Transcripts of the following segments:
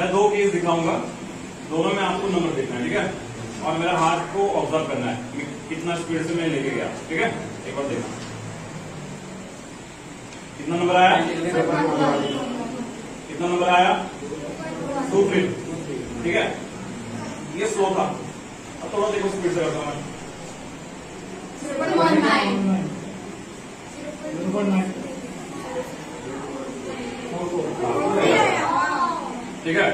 मैं 2 केस दिखाऊंगा, दोनों में आपको नंबर देखना है, ठीक है। और मेरा हाथ को ऑब्जर्व करना है कितना स्पीड से मैं लेके गया, ठीक है। एक बार देखना कितना नंबर आया, कितना नंबर आया 2 ठीक है। ये स्लो था, अब थोड़ा देखो स्पीड से करता हूं मैं 0.9 ठीक है।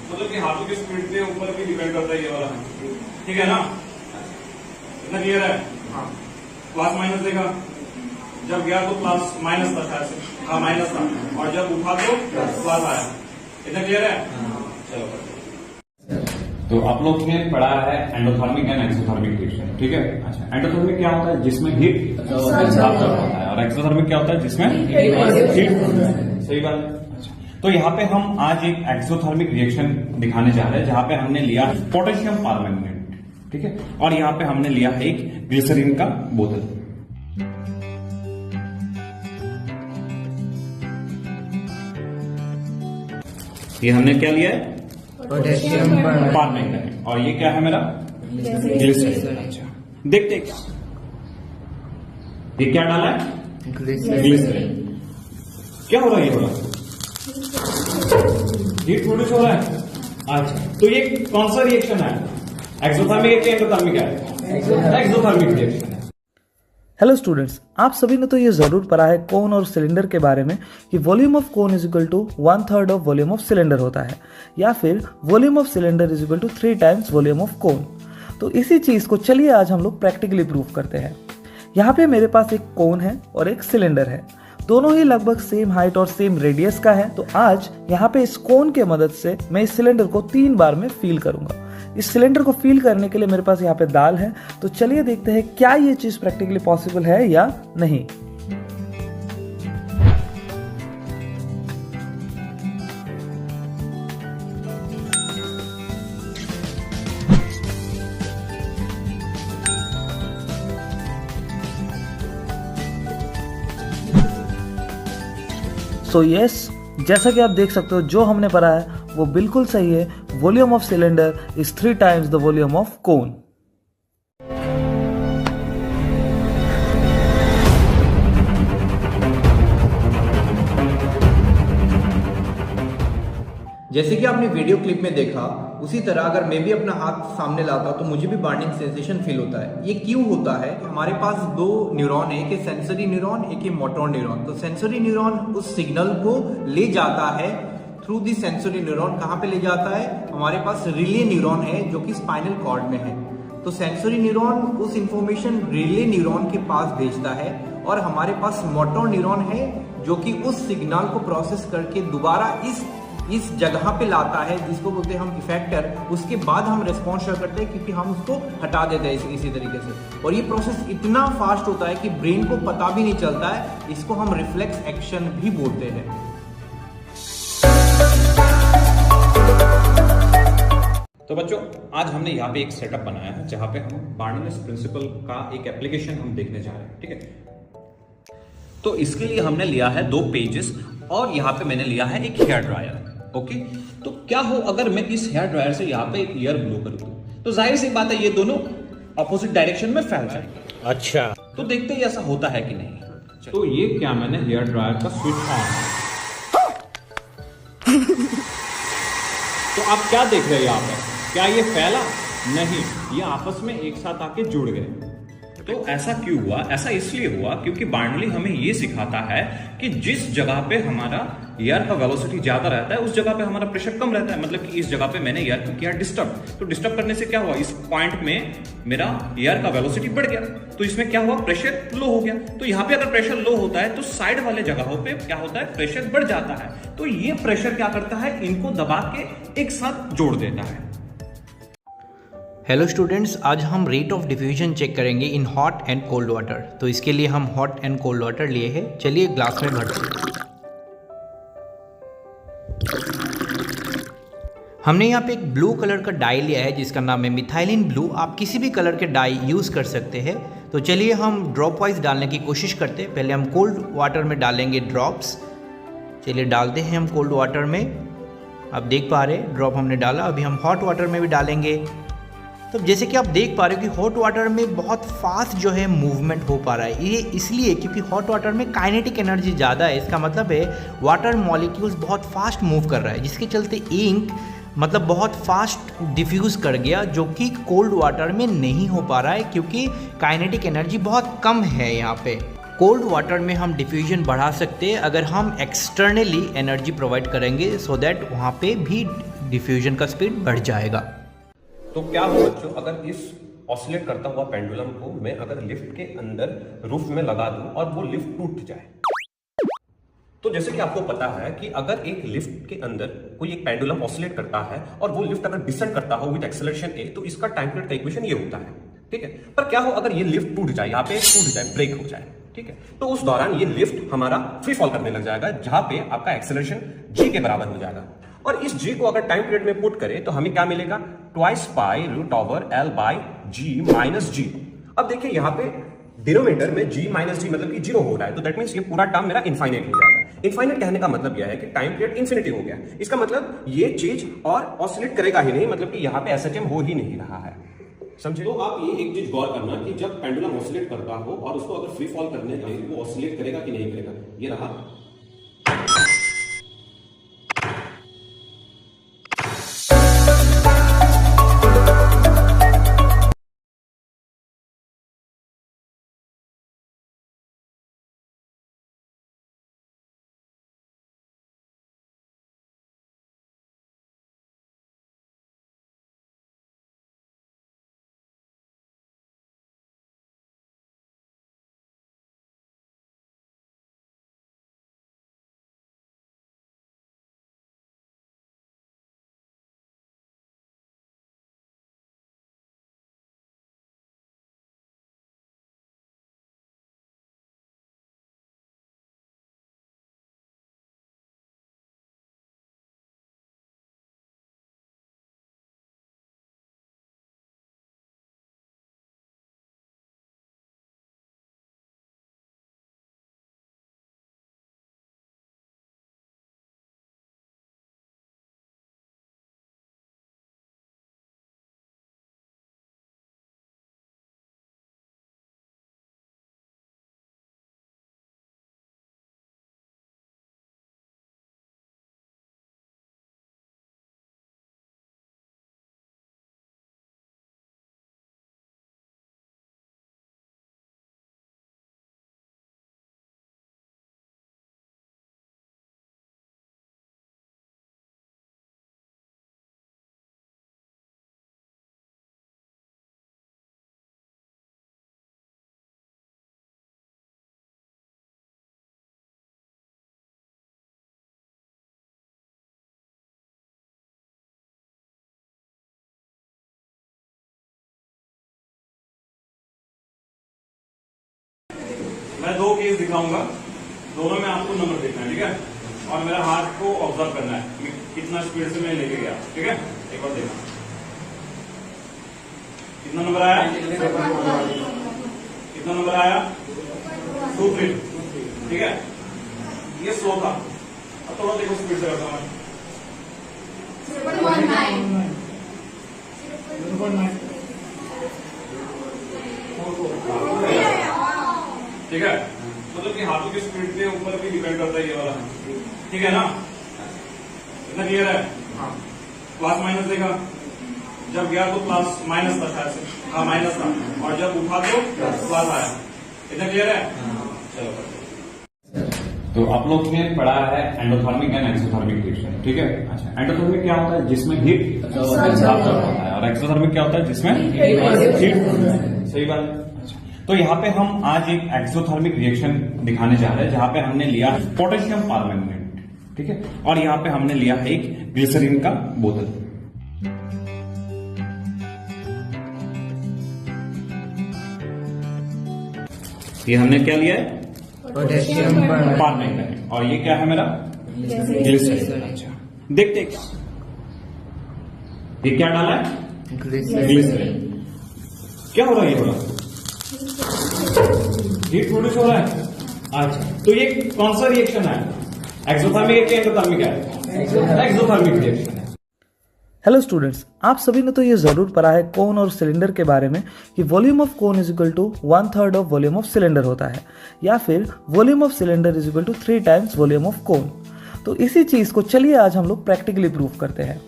मतलब कि हाथों की स्पीड के ऊपर भी डिपेंड करता है ये वाला, ठीक है ना। इतना क्लियर है। प्लस माइनस देखा, जब गया तो प्लस माइनस था शायद से, हाँ माइनस था, और जब उठा तो प्लस आया। इतना क्लियर है। चलो तो आप लोग ने पढ़ा है एंडोथर्मिक एंड एक्सोथर्मिक रिएक्शन, ठीक है। अच्छा, एंडोथर्मिक क्या होता है, जिसमें हीट होता है, और एक्सोथर्मिक क्या होता है, जिसमें हीट होता है। सही बात है। अच्छा, तो यहाँ पे हम आज एक एक्सोथर्मिक रिएक्शन दिखाने जा रहे हैं, जहां पे हमने लिया पोटेशियम परमैंगनेट, ठीक है, और यहाँ पे हमने लिया है एक ग्लिसरीन का बोतल। ये हमने क्या लिया है, पोटेशियम परमैंगनेट, और ये क्या है मेरा ग्लिसरीन। अच्छा, देखते ये क्या डाला है, ग्लिसरीन। क्या हो रहा है, ये हो रहा है हीट प्रोड्यूस हो रहा है। अच्छा, तो ये कौन सा रिएक्शन है, एक्सोथर्मिक है कि एंडोथर्मिक है, एक्सोथर्मिक रिएक्शन है। हेलो स्टूडेंट्स, आप सभी ने तो ये जरूर पढ़ा है कोन और सिलेंडर के बारे में कि volume of cone is equal to 1/3 of volume of cylinder होता है, या फिर volume of cylinder is equal to 3 times volume of cone. तो इसी चीज को चलिए आज हम लोग प्रैक्टिकली प्रूव करते हैं। यहाँ पे मेरे पास एक कोन है और एक सिलेंडर है, दोनों ही लगभग सेम हाइट और सेम रेडियस का है। तो आज यहाँ पे इस कोन के मदद से मैं इस सिलेंडर को 3 बार में फील करूंगा। इस सिलेंडर को फील करने के लिए मेरे पास यहाँ पे दाल है, तो चलिए देखते हैं क्या ये चीज प्रैक्टिकली पॉसिबल है या नहीं। सो यस, जैसा कि आप देख सकते हो जो हमने पढ़ा है वो बिल्कुल सही है। Volume of cylinder is 3 times the volume of कोन। जैसे कि आपने वीडियो क्लिप में देखा, उसी तरह अगर मैं भी अपना हाथ सामने लाता तो मुझे भी बर्निंग सेंसेशन फील होता है। ये क्यों होता है, हमारे पास 2 न्यूरॉन है, एक है सेंसरी न्यूरॉन, एक है मोटर न्यूरॉन। तो सेंसरी न्यूरॉन उस सिग्नल को ले जाता है थ्रू दी सेंसरी न्यूरॉन। कहाँ पे ले जाता है, हमारे पास रिले न्यूरॉन है जो कि स्पाइनल कॉर्ड में है। तो सेंसरी न्यूरॉन उस इंफॉर्मेशन रिले न्यूरॉन के पास भेजता है, और हमारे पास मोटर न्यूरॉन है जो कि उस सिग्नल को प्रोसेस करके दोबारा इस जगह पे लाता है, जिसको बोलते हैं हम इफेक्टर। उसके बाद हम रेस्पॉन्स शो करते हैं, क्योंकि हम उसको हटा देते हैं इसी तरीके से। और ये प्रोसेस इतना फास्ट होता है कि ब्रेन को पता भी नहीं चलता है। इसको हम रिफ्लेक्स एक्शन भी बोलते हैं। तो बच्चों, आज हमने यहाँ पे एक सेटअप बनाया है जहां पे हम बार्नोलिस प्रिंसिपल का एक एप्लीकेशन हम देखने जा रहे हैं, ठीक है। तो इसके लिए हमने लिया है 2 पेजेस, और यहाँ पे मैंने लिया है एक हेयर ड्रायर। ओके, तो क्या हो अगर मैं इस हेयर ड्रायर से यहाँ पे एक एयर ब्लो कर दूं, तो जाहिर सी बात है ये दोनों अपोजिट डायरेक्शन में फैल जाएंगे। अच्छा, तो देखते हैं ऐसा होता है कि नहीं। तो ये क्या, मैंने हेयर ड्रायर का स्विच ऑन। तो आप क्या देख रहे हैं यहाँ पे, क्या ये फैला? नहीं, ये आपस में एक साथ आके जुड़ गए। तो ऐसा क्यों हुआ? ऐसा इसलिए हुआ क्योंकि बार्नौली हमें ये सिखाता है कि जिस जगह पे हमारा एयर का वेलोसिटी ज्यादा रहता है उस जगह पे हमारा प्रेशर कम रहता है। मतलब कि इस जगह पे मैंने एयर को किया डिस्टर्ब, तो डिस्टर्ब करने से क्या हुआ, इस पॉइंट में मेरा एयर का वेलोसिटी बढ़ गया, तो इसमें क्या हुआ, प्रेशर लो हो गया। तो यहाँ पे अगर प्रेशर लो होता है तो साइड वाले जगहों पे क्या होता है, प्रेशर बढ़ जाता है। तो ये प्रेशर क्या करता है, इनको दबा के एक साथ जोड़ देता है। हेलो स्टूडेंट्स, आज हम रेट ऑफ डिफ्यूजन चेक करेंगे in hot and cold water. तो इसके लिए हम हॉट एंड कोल्ड वाटर लिए हैं। चलिए ग्लास में भरते हैं। हमने यहाँ पे एक ब्लू कलर का डाई लिया है जिसका नाम है मिथाइलिन ब्लू। आप किसी भी कलर के डाई यूज़ कर सकते हैं। तो चलिए हम ड्रॉप वाइज डालने की कोशिश करते हैं। पहले हम कोल्ड वाटर में डालेंगे ड्रॉप्स। चलिए डालते हैं हम कोल्ड वाटर में। आप देख पा रहे ड्रॉप हमने डाला, अभी हम हॉट वाटर में भी डालेंगे। तो जैसे कि आप देख पा रहे हो कि हॉट वाटर में बहुत फास्ट जो है मूवमेंट हो पा रहा है। ये इसलिए क्योंकि हॉट वाटर में काइनेटिक एनर्जी ज़्यादा है। इसका मतलब है वाटर मॉलिक्यूल्स बहुत फास्ट मूव कर रहा है, जिसके चलते इंक मतलब बहुत फास्ट डिफ्यूज़ कर गया, जो कि कोल्ड वाटर में नहीं हो पा रहा है क्योंकि काइनेटिक एनर्जी बहुत कम है यहाँ पे। कोल्ड वाटर में हम डिफ्यूजन बढ़ा सकते हैं अगर हम एक्सटर्नली एनर्जी प्रोवाइड करेंगे, सो दैट वहाँ पे भी डिफ्यूजन का स्पीड बढ़ जाएगा। तो क्या हो बच्चों, अगर इस ऑसिलेट करता हुआ पेंडुलम को मैं अगर लिफ्ट के अंदर रूफ में लगा दूं और वो लिफ्ट टूट जाए, तो जैसे कि आपको पता है कि अगर एक लिफ्ट के अंदर कोई एक पेंडुलम ऑसिलेट करता है और वो लिफ्ट अगर डिसेंड करता हो विद एक्सेलरेशन ए, तो इसका टाइम पीरियड का इक्वेशन ये होता है, ठीक है। पर क्या हो अगर ये लिफ्ट टूट जाए, यहाँ पे टूट जाए, ब्रेक हो जाए, ठीक है, तो उस दौरान ये लिफ्ट हमारा फ्री फॉल करने लग जाएगा, जहां पे आपका एक्सेलरेशन g के बराबर हो जाएगा। और इस g को अगर टाइम पीरियड में पुट करें तो हमें क्या मिलेगा, twice pi root over l by g minus g। अब देखिए यहाँ पे डिनोमिनेटर में g माइनस g मतलब कि 0 हो रहा है, तो दैट मीन्स ये पूरा टर्म मेरा इनफाइनाइट हो जाएगा। इनफाइनाइट कहने का मतलब यह है कि टाइम पीरियड इंफिनिटी हो गया। इसका मतलब ये चीज और ऑसिलेट करेगा ही नहीं, मतलब कि यहाँ पे एसएचएम हो ही नहीं रहा है, समझे। तो आप ये एक चीज गौर करना कि जब पेंडुलम ऑसिलेट करता हो और उसको अगर फ्री फॉल करने दे, वो ऑसिलेट करेगा कि नहीं करेगा। ये रहा, मैं दो केस दिखाऊंगा, दोनों में आपको नंबर देखना है, ठीक है। और मेरा हाथ को ऑब्जर्व करना है मैं कितना स्पीड से मैं लेके गया, ठीक है। एक बार देखना कितना नंबर आया, कितना नंबर आया, 2 फीट, ठीक है। ये स्लो था, अब थोड़ा देखो स्पीड से करता हूं, ठीक है। मतलब कि हाथों की स्पीड के ऊपर भी डिपेंड करता है ये वाला, ठीक है ना। इतना क्लियर है। हाँ, प्लस माइनस देगा, जब गया तो प्लस माइनस था, शायद से हाँ माइनस था, और जब उठा तो प्लस आया। इतना क्लियर है। चलो, तो आप लोग ने पढ़ा है एंडोथर्मिक एंड एक्सोथर्मिक रिएक्शन, ठीक है। अच्छा, एंडोथर्मिक क्या होता है, जिसमें हीट एब्जॉर्ब होता है, और एक्सोथर्मिक क्या होता है, जिसमें हीट, सही बात। तो यहाँ पे हम आज एक एक्सोथर्मिक रिएक्शन दिखाने जा रहे हैं, जहां पे हमने लिया पोटेशियम परमैंगनेट, ठीक है, और यहाँ पे हमने लिया है एक ग्लिसरीन का बोतल। ये हमने क्या लिया है, पोटेशियम परमैंगनेट, और ये क्या है मेरा ग्लिसरीन। अच्छा, देखते क्या ये क्या डाला है, ग्लिसरीन। क्या हो रहा है, ये हो रहा है हीट प्रोड्यूस हो रहा है। अच्छा, तो ये कौन सा रिएक्शन है, एक्सोथर्मिक है कि एंडोथर्मिक है? एक्सोथर्मिक रिएक्शन है। हेलो स्टूडेंट्स, आप सभी ने तो ये ज़रूर पढ़ा है कोन और सिलेंडर के बारे में कि volume of cone is equal to 1/3 of volume of cylinder होता है, या फिर volume of cylinder is equal to 3 times volume of cone. तो इसी चीज़ को चलिए आज हम लोग प्रैक्टिकली प्रूव करते हैं।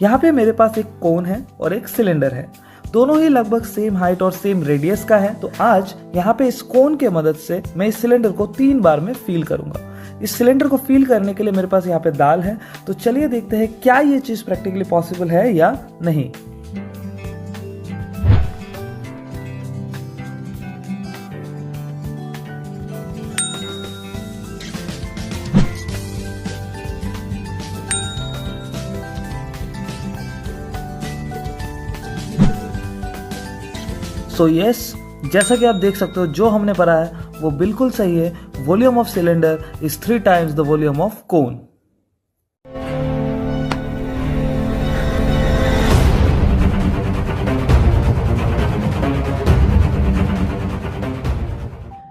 यहाँ पे मेरे पास एक कोन है और एक सिलेंडर है, दोनों ही लगभग सेम हाइट और सेम रेडियस का है। तो आज यहाँ पे इस कोन के मदद से मैं इस सिलेंडर को 3 बार में फील करूंगा। इस सिलेंडर को फील करने के लिए मेरे पास यहाँ पे दाल है, तो चलिए देखते हैं क्या ये चीज प्रैक्टिकली पॉसिबल है या नहीं। सो यस, जैसा कि आप देख सकते हो जो हमने पढ़ा है वो बिल्कुल सही है। Volume of cylinder is 3 times the volume of कोन।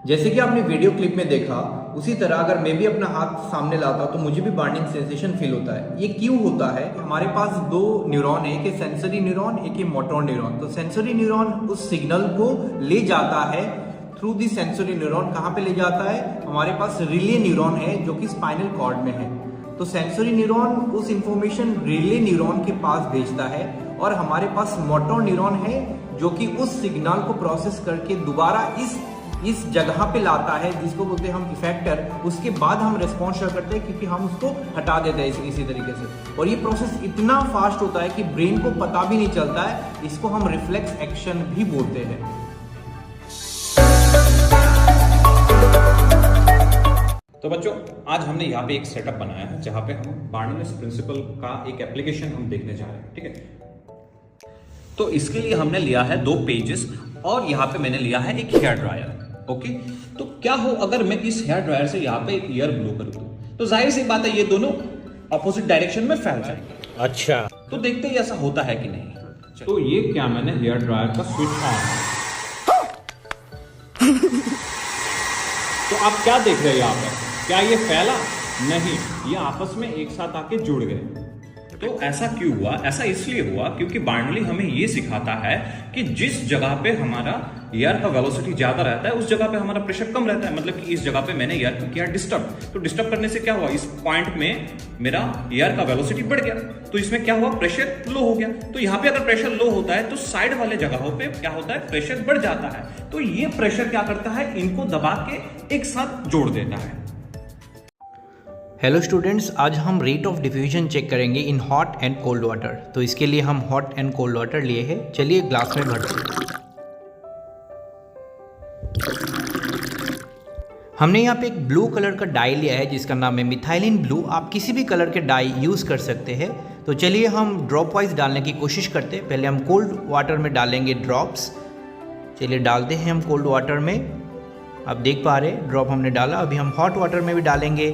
जैसे कि आपने वीडियो क्लिप में देखा, उसी तरह अगर मैं भी अपना हाथ सामने लाता हूं तो मुझे भी बाइंडिंग सेंसेशन फील होता है। ये क्यों होता है? हमारे पास 2 न्यूरॉन है, एक है सेंसरी न्यूरॉन, एक है मोटर न्यूरॉन। तो सेंसरी न्यूरॉन उस सिग्नल को ले जाता है थ्रू दी सेंसरी न्यूरॉन। कहाँ पे ले जाता है? हमारे पास रिले न्यूरॉन है जो कि स्पाइनल कॉर्ड में है। तो सेंसरी न्यूरॉन उस इंफॉर्मेशन रिले न्यूरॉन के पास भेजता है, और हमारे पास मोटर न्यूरॉन है जो कि उस सिग्नल को प्रोसेस करके दोबारा इस जगह पे लाता है, जिसको बोलते हैं हम इफेक्टर। उसके बाद हम रिस्पॉन्स शो करते हैं क्योंकि हम उसको हटा देते हैं इसी तरीके से। और ये प्रोसेस इतना फास्ट होता है कि ब्रेन को पता भी नहीं चलता है। इसको हम रिफ्लेक्स एक्शन भी बोलते हैं। तो बच्चों, आज हमने यहाँ पे एक सेटअप बनाया है जहाँ पे हम बार्नोलिस प्रिंसिपल का एक एप्लीकेशन हम देखने जा रहे हैं। ठीक है, तो इसके लिए हमने लिया है 2 पेजेस और यहाँ पे मैंने लिया है एक हेयर ड्रायर। ओके, तो क्या हो अगर मैं इस हेयर ड्रायर से यहाँ पे एक एयर ब्लो कर दूं, तो जाहिर सी बात है ये दोनों अपोजिट डायरेक्शन में फैल जाएंगे। अच्छा, तो देखते ही ऐसा होता है कि नहीं। तो ये क्या मैंने हेयर ड्रायर का स्विच ऑन। तो आप क्या देख रहे हैं यहाँ पर? क्या ये फैला? नहीं, ये आपस में एक साथ आके जुड़ गए। तो ऐसा क्यों हुआ? ऐसा इसलिए हुआ क्योंकि बार्नौली हमें ये सिखाता है कि जिस जगह पे हमारा एयर का वेलोसिटी ज्यादा रहता है उस जगह पे हमारा प्रेशर कम रहता है। मतलब कि इस जगह पे मैंने एयर को किया डिस्टर्ब, तो डिस्टर्ब करने से क्या हुआ? इस पॉइंट में मेरा एयर का वेलोसिटी बढ़ गया, तो इसमें क्या हुआ? प्रेशर लो हो गया। तो यहाँ पे अगर प्रेशर लो होता है तो साइड वाले जगहों पे क्या होता है? प्रेशर बढ़ जाता है। तो ये प्रेशर क्या करता है? इनको दबा के एक साथ जोड़ देता है। हेलो स्टूडेंट्स, आज हम रेट ऑफ डिफ्यूजन चेक करेंगे in hot and cold water. तो इसके लिए हम हॉट एंड कोल्ड वाटर लिए हैं। चलिए ग्लास में भरते हैं। हमने यहाँ पे एक ब्लू कलर का डाई लिया है जिसका नाम है मिथाइलिन ब्लू। आप किसी भी कलर के डाई यूज़ कर सकते हैं। तो चलिए हम ड्रॉप वाइज डालने की कोशिश करते हैं। पहले हम कोल्ड वाटर में डालेंगे ड्रॉप्स। चलिए डालते हैं हम कोल्ड वाटर में। आप देख पा रहे हैं ड्रॉप हमने डाला। अभी हम हॉट वाटर में भी डालेंगे।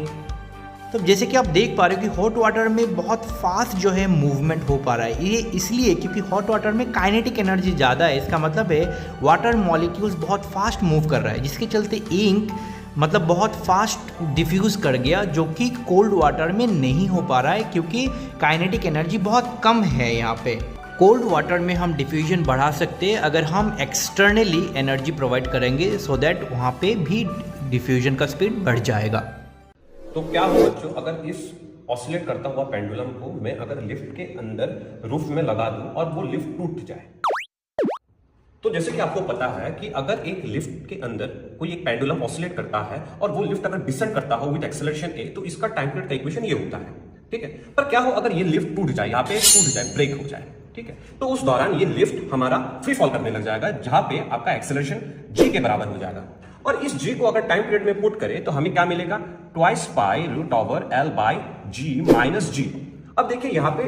तो जैसे कि आप देख पा रहे हो कि हॉट वाटर में बहुत फास्ट जो है मूवमेंट हो पा रहा है। ये इसलिए क्योंकि हॉट वाटर में काइनेटिक एनर्जी ज़्यादा है। इसका मतलब है वाटर मॉलिक्यूल्स बहुत फास्ट मूव कर रहा है, जिसके चलते इंक मतलब बहुत फास्ट डिफ्यूज़ कर गया, जो कि कोल्ड वाटर में नहीं हो पा रहा है क्योंकि काइनेटिक एनर्जी बहुत कम है यहाँ पे। कोल्ड वाटर में हम डिफ्यूजन बढ़ा सकते हैं अगर हम एक्सटर्नली एनर्जी प्रोवाइड करेंगे, सो दैट वहाँ पे भी डिफ्यूजन का स्पीड बढ़ जाएगा। तो क्या हो बच्चों, अगर इस ऑसिलेट करता हुआ पेंडुलम को मैं अगर लिफ्ट के अंदर रूफ में लगा दूं और वो लिफ्ट टूट जाए, तो जैसे कि आपको पता है कि अगर एक लिफ्ट के अंदर कोई एक पेंडुलम ऑसिलेट करता है और वो लिफ्ट अगर डिसेंड करता हो विद एक्सेलरेशन ए, तो इसका टाइम पीरियड का इक्वेशन ये होता है। ठीक है, पर क्या हो अगर ये लिफ्ट टूट जाए, यहाँ पे टूट जाए, ब्रेक हो जाए, ठीक है, तो उस दौरान ये लिफ्ट हमारा फ्री फॉल करने लग जाएगा, जहां पे आपका एक्सेलरेशन जी के बराबर हो जाएगा। और इस जी को अगर टाइम पीरियड में पुट करें तो हमें क्या मिलेगा? Twice pi root over l by g minus g. अब देखिए यहाँ पे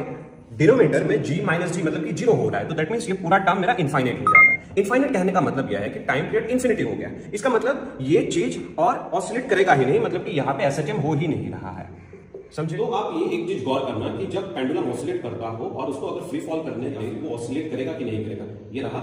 डिनोमिनेटर में जी माइनस जी मतलब कि 0 हो रहा है, तो दैट मीन्स ये पूरा टर्म मेरा इनफाइनाइट हो जाएगा। इनफाइनाइट कहने का मतलब यह है कि टाइम पीरियड इन्फिनिटी हो गया। इसका मतलब ये चीज और ऑसिलेट करेगा ही नहीं, मतलब कि यहाँ पे एसएचएम हो ही नहीं रहा है। समझे? तो आप ये एक चीज गौर करना कि जब पेंडुलम ऑसिलेट करता हो और उसको अगर फ्री फॉल करने जाए, वो ऑसिलेट करेगा कि नहीं करेगा। ये रहा,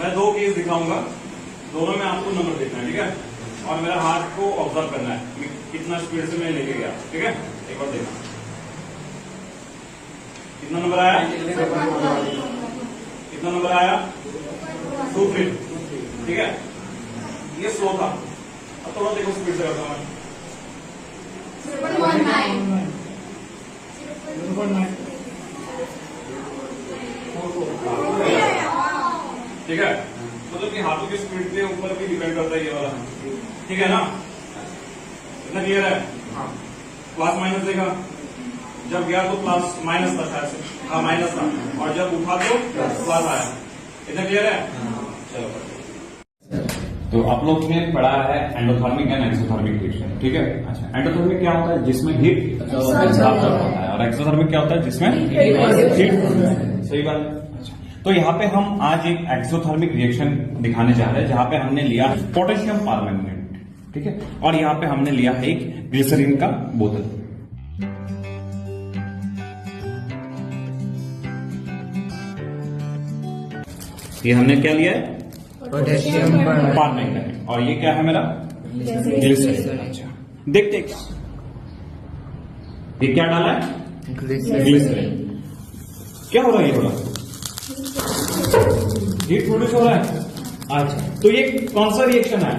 मैं 2 केस दिखाऊंगा, दोनों में आपको नंबर देखना है, ठीक है, और मेरा हाथ को ऑब्जर्व करना है कितना स्पीड से मैं लेके गया, ठीक है। एक बार देखना कितना नंबर आया, कितना नंबर आया 2-3, ठीक है। ये स्लो था, अब थोड़ा देखो स्पीड से करता हूं मैं 0.9, ठीक है। मतलब कि हाथों की स्पीड के ऊपर भी डिपेंड करता है ये वाला, ठीक है ना, इतना क्लियर है। प्लस माइनस देखा, जब गया तो प्लस माइनस था शायद से, हाँ माइनस था, और जब उठा तो प्लस आया, इतना क्लियर है। चलो तो आप लोग ने पढ़ा है एंडोथर्मिक एंड एक्सोथर्मिक रिएक्शन, ठीक है। अच्छा, एंडोथर्मिक क्या होता है, जिसमें हीट होता है, और एक्सोथर्मिक क्या होता है, जिसमें हीट, सही बात। अच्छा, तो यहाँ पे हम आज एक एक्सोथर्मिक रिएक्शन दिखाने जा रहे हैं, जहां पे हमने लिया पोटेशियम परमैंगनेट, ठीक है, और यहाँ पे हमने लिया है एक ग्लिसरीन का बोतल। ये हमने क्या लिया है, पोटेशियम परमैंगनेट, और ये क्या है मेरा ग्लिसरीन। अच्छा, देखते ये क्या डाला है, ग्लिसरीन। क्या हो रहा है, ये हो रहा है हीट प्रोड्यूस हो रहा है। अच्छा, तो ये कौन सा रिएक्शन है,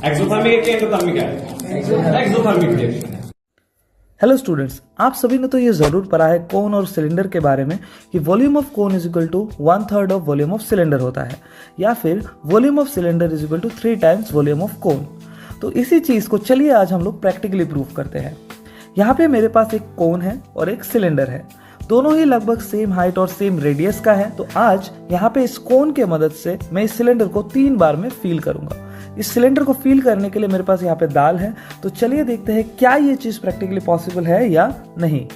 एक्सोथर्मिक है कि एंडोथर्मिक है, एक्सोथर्मिक रिएक्शन है। हेलो स्टूडेंट्स, आप सभी ने तो ये ज़रूर पढ़ा है कोन और सिलेंडर के बारे में कि volume of cone is equal to 1/3 of volume of cylinder होता है, या फिर volume of cylinder is equal to 3 times volume of cone. तो इसी चीज़ को चलिए आज हम लोग प्रैक्टिकली प्रूव करते हैं। यहाँ पे मेरे पास एक कोन है और एक सिलेंडर है, दोनों ही लगभग सेम हाइट और सेम रेडियस का है। तो आज यहाँ पे इस कोन के मदद से मैं इस सिलेंडर को 3 बार में फील करूंगा। इस सिलेंडर को फील करने के लिए मेरे पास यहाँ पे दाल है, तो चलिए देखते हैं क्या ये चीज प्रैक्टिकली पॉसिबल है या नहीं।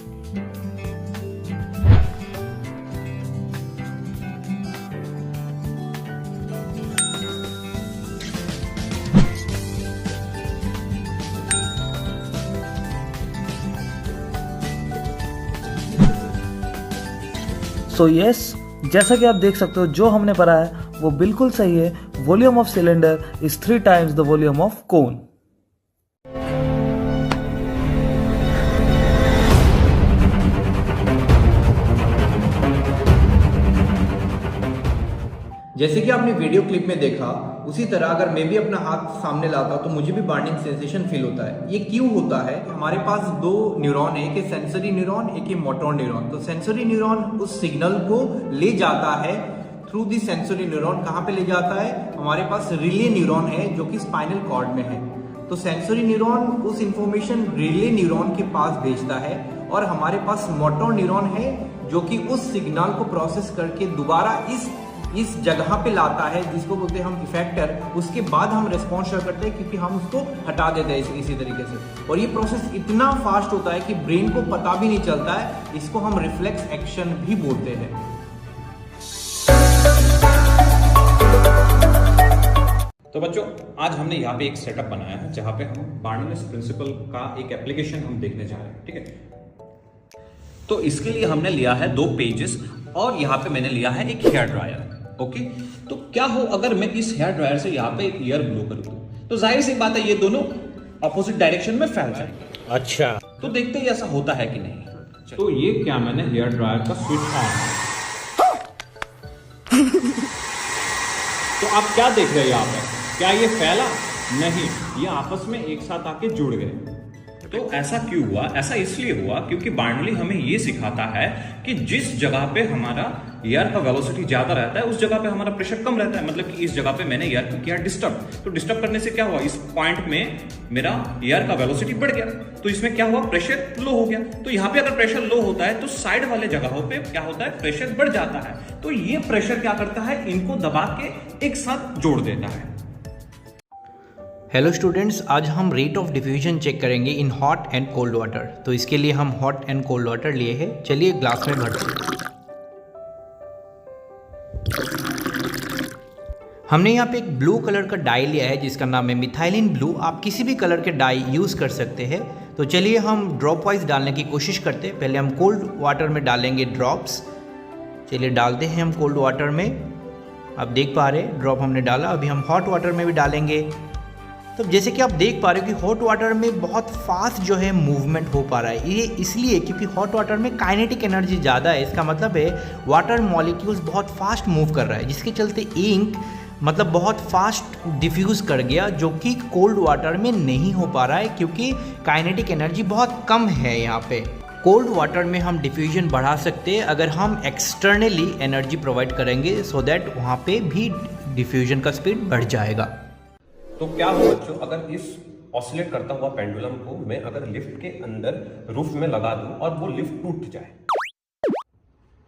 सो यस, जैसा कि आप देख सकते हो जो हमने पढ़ा है वो बिल्कुल सही है। Volume of cylinder is 3 times the volume of कोन। जैसे कि आपने वीडियो क्लिप में देखा, उसी तरह अगर मैं भी अपना हाथ सामने लाता तो मुझे भी बाइंडिंग सेंसेशन फील होता है। ये क्यों होता है? हमारे पास 2 न्यूरॉन है, एक है सेंसरी न्यूरॉन, एक है मोटर न्यूरॉन। तो सेंसरी न्यूरॉन उस सिग्नल को ले जाता है थ्रू दी सेंसरी न्यूरॉन। कहाँ पे ले जाता है? हमारे पास रिले न्यूरॉन है जो कि स्पाइनल कॉर्ड में है। तो सेंसरी न्यूरॉन उस इंफॉर्मेशन रिले न्यूरॉन के पास भेजता है, और हमारे पास मोटर न्यूरॉन है जो कि उस सिग्नल को प्रोसेस करके दोबारा इस जगह पे लाता है, जिसको बोलते हैं हम इफेक्टर। उसके बाद हम रिस्पॉन्स शो करते हैं, क्योंकि हम उसको हटा देते हैं इसी तरीके से। और ये प्रोसेस इतना फास्ट होता है कि ब्रेन को पता भी नहीं चलता है। इसको हम रिफ्लेक्स एक्शन भी बोलते हैं। तो बच्चों, आज हमने यहाँ पे एक सेटअप बनाया है जहाँ पे हम बार्नोलिस प्रिंसिपल का एक एप्लीकेशन हम देखने जा रहे हैं, ठीक है। तो इसके लिए हमने लिया है 2 पेजेस, और यहाँ पे मैंने लिया है एक हेयर ड्रायर। ओके, तो क्या हो अगर मैं इस हेयर ड्रायर से यहाँ पे एयर ब्लो कर दूं, तो जाहिर सी बात है ये दोनों अपोजिट डायरेक्शन में फैल जाएंगे। अच्छा, तो देखते हैं ऐसा होता है कि नहीं। तो ये क्या, मैंने हेयर ड्रायर का स्विच ऑन। तो आप क्या देख रहे हैं यहाँ पे, क्या ये फैला? नहीं, ये आपस में एक साथ आके जुड़ गए। तो ऐसा क्यों हुआ? ऐसा इसलिए हुआ क्योंकि बार्नौली हमें ये सिखाता है कि जिस जगह पे हमारा एयर का वेलोसिटी ज्यादा रहता है उस जगह पे हमारा प्रेशर कम रहता है। मतलब कि इस जगह पे मैंने एयर को किया डिस्टर्ब, तो डिस्टर्ब करने से क्या हुआ, इस पॉइंट में मेरा एयर का वेलोसिटी बढ़ गया, तो इसमें क्या हुआ, प्रेशर लो हो गया। तो यहाँ पे अगर प्रेशर लो होता है तो साइड वाले जगहों पे क्या होता है, प्रेशर बढ़ जाता है। तो ये प्रेशर क्या करता है, इनको दबा के एक साथ जोड़ देता है। हेलो स्टूडेंट्स, आज हम रेट ऑफ डिफ्यूजन चेक करेंगे in hot and cold water. तो इसके लिए हम हॉट एंड कोल्ड वाटर लिए हैं। चलिए ग्लास में भरते हैं। हमने यहाँ पे एक ब्लू कलर का डाई लिया है जिसका नाम है मिथाइलिन ब्लू। आप किसी भी कलर के डाई यूज़ कर सकते हैं। तो चलिए हम ड्रॉप वाइज डालने की कोशिश करते हैं। पहले हम कोल्ड वाटर में डालेंगे ड्रॉप्स। चलिए डालते हैं हम कोल्ड वाटर में। आप देख पा रहे हैं ड्रॉप हमने डाला, अभी हम हॉट वाटर में भी डालेंगे। तो जैसे कि आप देख पा रहे हो कि हॉट वाटर में बहुत फास्ट जो है मूवमेंट हो पा रहा है। ये इसलिए क्योंकि हॉट वाटर में काइनेटिक एनर्जी ज़्यादा है। इसका मतलब है वाटर मॉलिक्यूल्स बहुत फास्ट मूव कर रहा है, जिसके चलते इंक मतलब बहुत फास्ट डिफ्यूज़ कर गया, जो कि कोल्ड वाटर में नहीं हो पा रहा है क्योंकि काइनेटिक एनर्जी बहुत कम है यहाँ पे। कोल्ड वाटर में हम डिफ्यूजन बढ़ा सकते हैं अगर हम एक्सटर्नली एनर्जी प्रोवाइड करेंगे, सो दैट वहाँ पे भी डिफ्यूजन का स्पीड बढ़ जाएगा। तो क्या हो बच्चों, अगर इस ऑसिलेट करता हुआ पेंडुलम को मैं अगर लिफ्ट के अंदर रूफ में लगा दूं और वो लिफ्ट टूट जाए,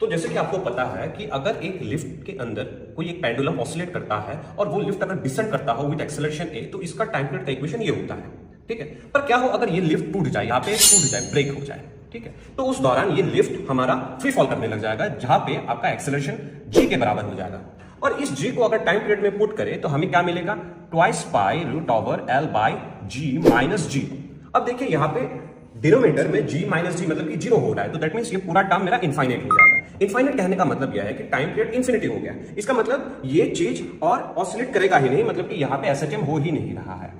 तो जैसे कि आपको पता है कि अगर एक लिफ्ट के अंदर कोई एक पेंडुलम ऑसिलेट करता है और वो लिफ्ट अगर डिसेंड करता हो विद एक्सेलरेशन ए, तो इसका टाइम पीरियड का इक्वेशन ये होता है, ठीक है। पर क्या हो अगर ये लिफ्ट टूट जाए, यहाँ पे टूट जाए, ब्रेक हो जाए, ठीक है, तो उस दौरान ये लिफ्ट हमारा फ्री फॉल करने लग जाएगा, जहां पे आपका एक्सेलरेशन g के बराबर हो जाएगा। और इस g को अगर टाइम पीरियड में पुट करें तो हमें क्या मिलेगा, twice pi root over l by g minus g। अब देखिए यहाँ पे डिनोमिनेटर में g माइनस g मतलब कि 0 हो रहा है, तो दैट मीन्स ये पूरा टर्म मेरा इनफाइनाइट हो जाएगा। इनफाइनाइट कहने का मतलब यह है कि टाइम पीरियड इन्फिनिटी हो गया। इसका मतलब ये चीज और ऑसिलेट करेगा ही नहीं, मतलब कि यहाँ पे एसएचएम हो ही नहीं रहा है,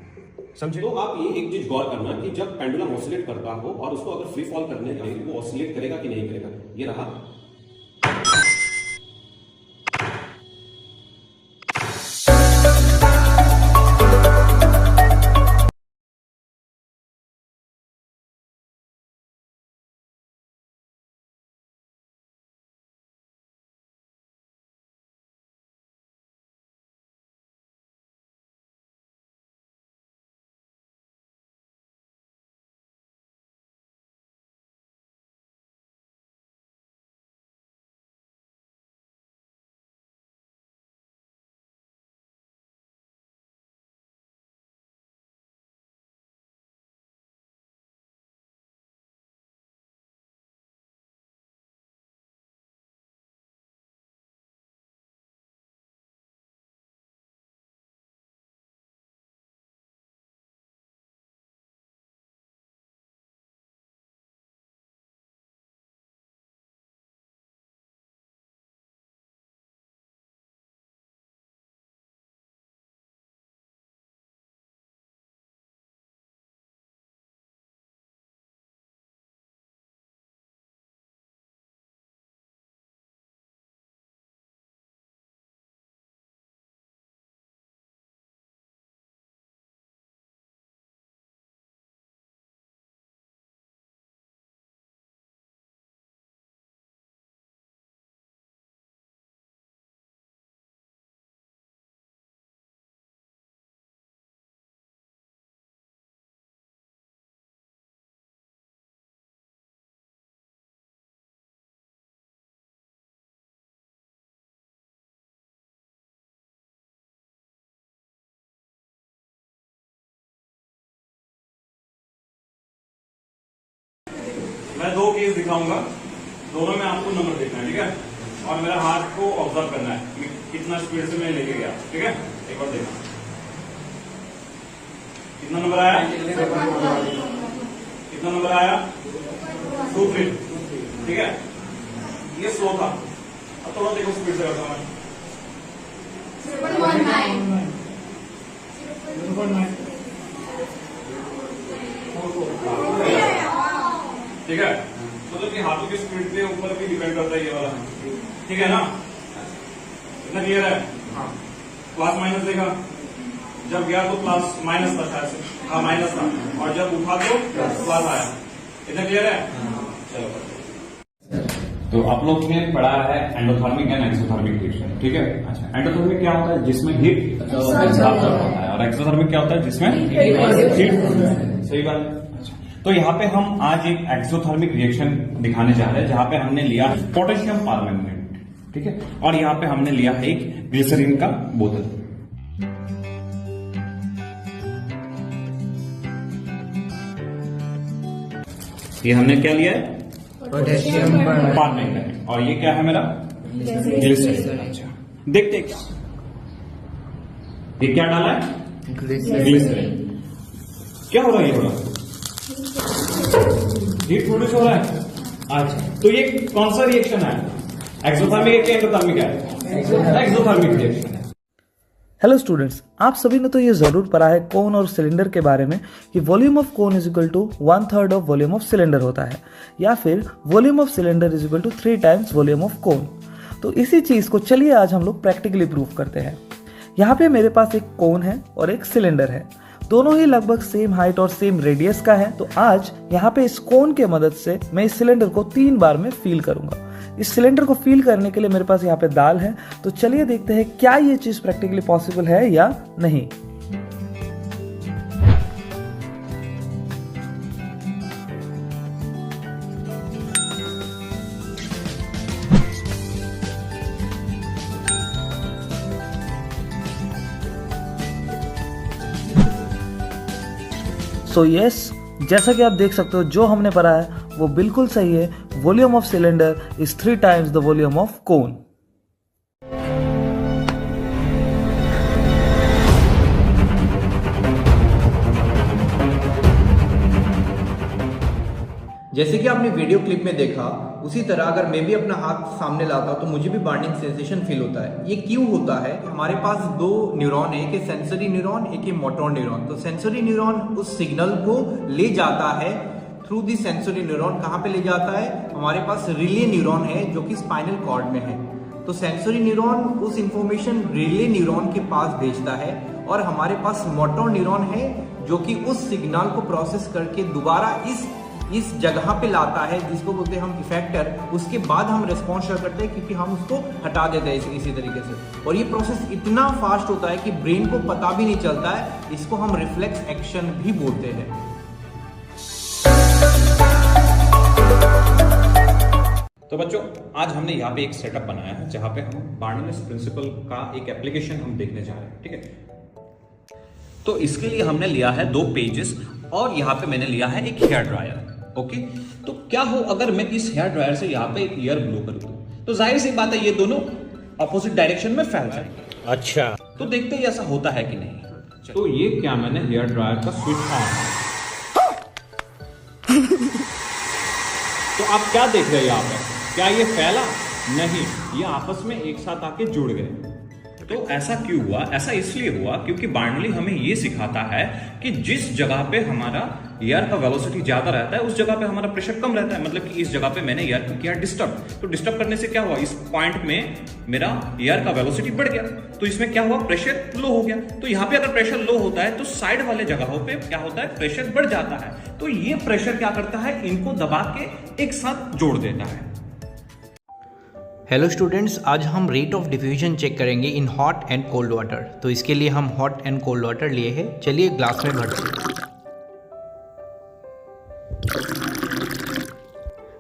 समझे। तो आप ये एक चीज गौर करना कि जब पेंडुलम ऑसिलेट करता हो और उसको अगर फ्री फॉल करने पे वो ऑसिलेट करेगा कि नहीं करेगा। ये रहा, मैं दो केस दिखाऊंगा, दोनों में आपको नंबर देखना है, ठीक है। और मेरा हाथ को ऑब्जर्व करना है कि कितना स्पीड से मैं लेके गया, ठीक है। एक बार देखना कितना नंबर आया, कितना नंबर आया, 2 फीट, ठीक है। ये स्लो था, अब थोड़ा देखो स्पीड से करता हूं ठीक है। मतलब कि हाथों की स्पीड के ऊपर भी डिपेंड करता है ये वाला, ठीक है ना। इतना क्लियर है। हाँ, प्लस माइनस देगा, जब गया तो प्लस माइनस था शायद से, हाँ माइनस था, और जब उठा तो प्लस आया। इतना क्लियर है। चलो, तो आप लोग ने पढ़ा है एंडोथर्मिक एंड एक्सोथर्मिक रिएक्शन, ठीक है। अच्छा, एंडोथर्मिक क्या होता है, जिसमें हीट एब्जॉर्ब होता है, और एक्सोथर्मिक क्या होता है, जिसमें हीट, सही बात है। तो यहाँ पे हम आज एक एक्सोथर्मिक रिएक्शन दिखाने जा रहे हैं, जहां पे हमने लिया पोटेशियम परमैंगनेट, ठीक है, और यहाँ पे हमने लिया है एक ग्लिसरीन का बोतल। ये हमने क्या लिया है, पोटेशियम परमैंगनेट, और ये क्या है मेरा ग्लिसरीन। अच्छा, देखते क्या ये क्या डाला है, ग्लिसरीन। क्या हो रहा है, ये हो रहा है हीट प्रोड्यूस हो रहा है। अच्छा, तो ये कौन सा रिएक्शन है, एक्सोथर्मिक है कि एंडोथर्मिक है, एक्सोथर्मिक रिएक्शन है। हेलो स्टूडेंट्स, आप सभी ने तो ये ज़रूर पढ़ा है कोन और सिलेंडर के बारे में कि volume of cone is equal to 1/3 of volume of cylinder होता है, या फिर volume of cylinder is equal to 3 times volume of cone. तो इसी चीज़ को चलिए आज हम लोग प्रैक्टिकली प्रूव करते हैं। यहाँ पे मेरे पास एक कोन है और एक सिलेंडर है, दोनों ही लगभग सेम हाइट और सेम रेडियस का है। तो आज यहाँ पे इस कोन के मदद से मैं इस सिलेंडर को 3 बार में फील करूंगा। इस सिलेंडर को फील करने के लिए मेरे पास यहाँ पे दाल है, तो चलिए देखते हैं क्या ये चीज प्रैक्टिकली पॉसिबल है या नहीं। सो यस, जैसा कि आप देख सकते हो जो हमने पढ़ा है वो बिल्कुल सही है। Volume of cylinder is 3 times the volume of कोन। जैसे कि आपने वीडियो क्लिप में देखा, उसी तरह अगर मैं भी अपना हाथ सामने लाता हूं तो मुझे भी बाइंडिंग सेंसेशन फील होता है। ये क्यों होता है? हमारे पास 2 न्यूरॉन है, एक है सेंसरी न्यूरॉन, एक है मोटर न्यूरॉन। तो सेंसरी न्यूरॉन उस सिग्नल को ले जाता है थ्रू दी सेंसरी न्यूरॉन। कहाँ पे ले जाता है? हमारे पास रिले न्यूरॉन है जो कि स्पाइनल कॉर्ड में है। तो सेंसरी न्यूरॉन उस इंफॉर्मेशन रिले न्यूरॉन के पास भेजता है, और हमारे पास मोटर न्यूरॉन है जो कि उस सिग्नल को प्रोसेस करके दोबारा इस जगह पे लाता है, जिसको बोलते हैं हम इफेक्टर। उसके बाद हम रिस्पॉन्स शो करते हैं, क्योंकि हम उसको हटा देते हैं इसी तरीके से। और ये प्रोसेस इतना फास्ट होता है कि ब्रेन को पता भी नहीं चलता है। इसको हम रिफ्लेक्स एक्शन भी बोलते हैं। तो बच्चों, आज हमने यहाँ पे एक सेटअप बनाया है जहाँ पे हम बार्नोलिस प्रिंसिपल का एक एप्लीकेशन हम देखने जा रहे हैं। ठीक है, तो इसके लिए हमने लिया है 2 पेजेस, और यहाँ पे मैंने लिया है एक हेयर ड्रायर। ओके, तो क्या हो अगर मैं इस हेयर ड्रायर से यहाँ पे एक एयर ब्लो कर दूं, तो जाहिर सी बात है ये दोनों अपोजिट डायरेक्शन में फैल जाएंगे। अच्छा, तो देखते हैं ऐसा होता है कि नहीं। तो ये क्या मैंने हेयर ड्रायर का स्विच ऑन। तो आप क्या देख रहे हैं यहाँ पे? क्या ये फैला? नहीं, ये आपस में एक साथ आके जुड़ गए। तो ऐसा क्यों हुआ? ऐसा इसलिए हुआ क्योंकि बार्नौली हमें ये सिखाता है कि जिस जगह पे हमारा एयर का वेलोसिटी ज्यादा रहता है उस जगह पे हमारा प्रेशर कम रहता है। मतलब कि इस जगह पे मैंने एयर को किया डिस्टर्ब, तो डिस्टर्ब करने से क्या हुआ? इस पॉइंट में मेरा एयर का वेलोसिटी बढ़ गया, तो इसमें क्या हुआ? प्रेशर लो हो गया। तो यहाँ पे अगर प्रेशर लो होता है तो साइड वाले जगहों पे क्या होता है? प्रेशर बढ़ जाता है। तो ये प्रेशर क्या करता है? इनको दबा के एक साथ जोड़ देता है। हेलो स्टूडेंट्स, आज हम रेट ऑफ डिफ्यूजन चेक करेंगे in hot and cold water. तो इसके लिए हम हॉट एंड कोल्ड वाटर लिए हैं। चलिए ग्लास में भरते हैं।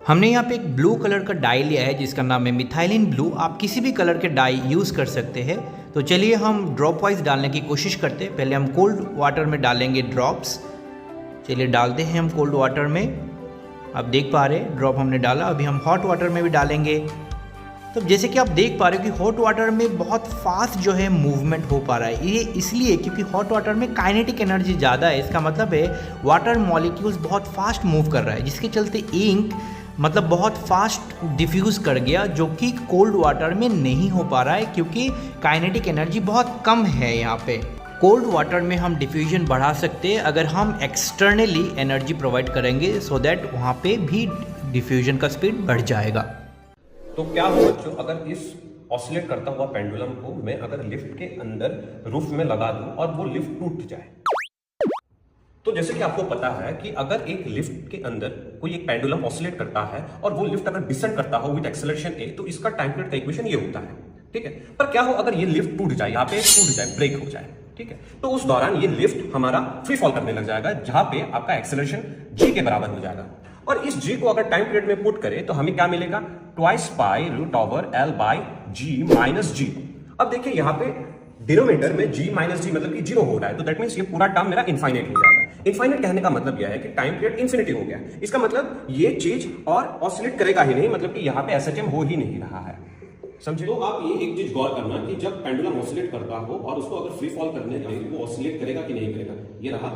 हमने यहाँ पे एक ब्लू कलर का डाई लिया है जिसका नाम है मिथाइलिन ब्लू। आप किसी भी कलर के डाई यूज़ कर सकते हैं। तो चलिए हम ड्रॉप वाइज डालने की कोशिश करते हैं। पहले हम कोल्ड वाटर में डालेंगे ड्रॉप्स। चलिए डालते हैं हम कोल्ड वाटर में। आप देख पा रहे हैं ड्रॉप हमने डाला। अभी हम हॉट वाटर में भी डालेंगे। तो जैसे कि आप देख पा रहे हो कि हॉट वाटर में बहुत फास्ट जो है मूवमेंट हो पा रहा है। ये इसलिए क्योंकि हॉट वाटर में काइनेटिक एनर्जी ज़्यादा है। इसका मतलब है वाटर मॉलिक्यूल्स बहुत फास्ट मूव कर रहा है, जिसके चलते इंक मतलब बहुत फास्ट डिफ्यूज़ कर गया, जो कि कोल्ड वाटर में नहीं हो पा रहा है क्योंकि काइनेटिक एनर्जी बहुत कम है यहाँ पे। कोल्ड वाटर में हम डिफ्यूजन बढ़ा सकते हैं अगर हम एक्सटर्नली एनर्जी प्रोवाइड करेंगे, सो दैट वहाँ पे भी डिफ्यूजन का स्पीड बढ़ जाएगा। तो क्या हो बच्चों, अगर इस ऑसिलेट करता हुआ पेंडुलम को मैं अगर लिफ्ट के अंदर रूफ में लगा दूं और वो लिफ्ट टूट जाए, तो जैसे कि आपको पता है कि अगर एक लिफ्ट के अंदर कोई एक पेंडुलम ऑसिलेट करता है और वो लिफ्ट अगर डिसेंड करता हो विद एक्सेलरेशन ए, तो इसका टाइम पीरियड का इक्वेशन ये होता है। ठीक है, पर क्या हो अगर ये लिफ्ट टूट जाए, यहाँ पे टूट जाए, ब्रेक हो जाए, ठीक है, तो उस दौरान ये लिफ्ट हमारा फ्री फॉल करने लग जाएगा, जहां पे आपका एक्सेलरेशन जी के बराबर हो जाएगा। और इस जी को अगर टाइम पीरियड में पुट करें तो हमें क्या मिलेगा? Twice pi root over l by g minus g. अब देखिए यहाँ पे डिनोमिनेटर में जी माइनस जी मतलब कि 0 हो रहा है, तो दैट मीन्स ये पूरा टर्म मेरा इनफाइनाइट हो जाएगा। इनफाइनाइट कहने का मतलब यह है कि टाइम पीरियड इन्फिनिटी हो गया। इसका मतलब ये चीज और ऑसिलेट करेगा ही नहीं, मतलब कि यहाँ पे एसएचएम हो ही नहीं रहा है। समझे? तो आप ये एक चीज गौर करना कि जब पेंडुलम ऑसिलेट करता हो और उसको अगर फ्री फॉल करने दे, वो ऑसिलेट करेगा कि नहीं करेगा। ये रहा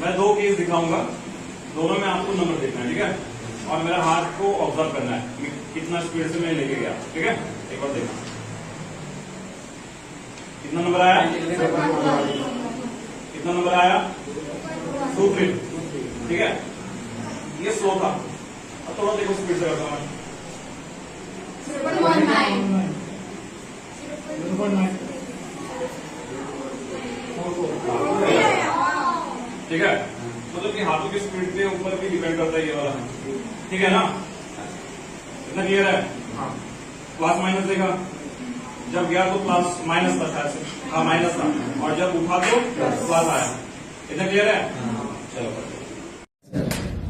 मैं 2 केस दिखाऊंगा, दोनों में आपको नंबर देखना है, ठीक है, और मेरा हाथ को ऑब्जर्व करना है कितना स्पीड से मैं लेके गया, ठीक है। एक बार देखना कितना नंबर आया, कितना नंबर आया 2-3, ठीक है। ये स्लो था, अब थोड़ा देखो स्पीड से करता हूं, 0.9, ठीक है। मतलब कि हाथों की स्पीड के ऊपर भी डिपेंड करता है ये वाला, ठीक है ना, इतना क्लियर है। प्लस माइनस देखा, जब गया तो प्लस माइनस था शायद से, हाँ माइनस था, और जब उठा तो प्लस आया, इतना क्लियर है। चलो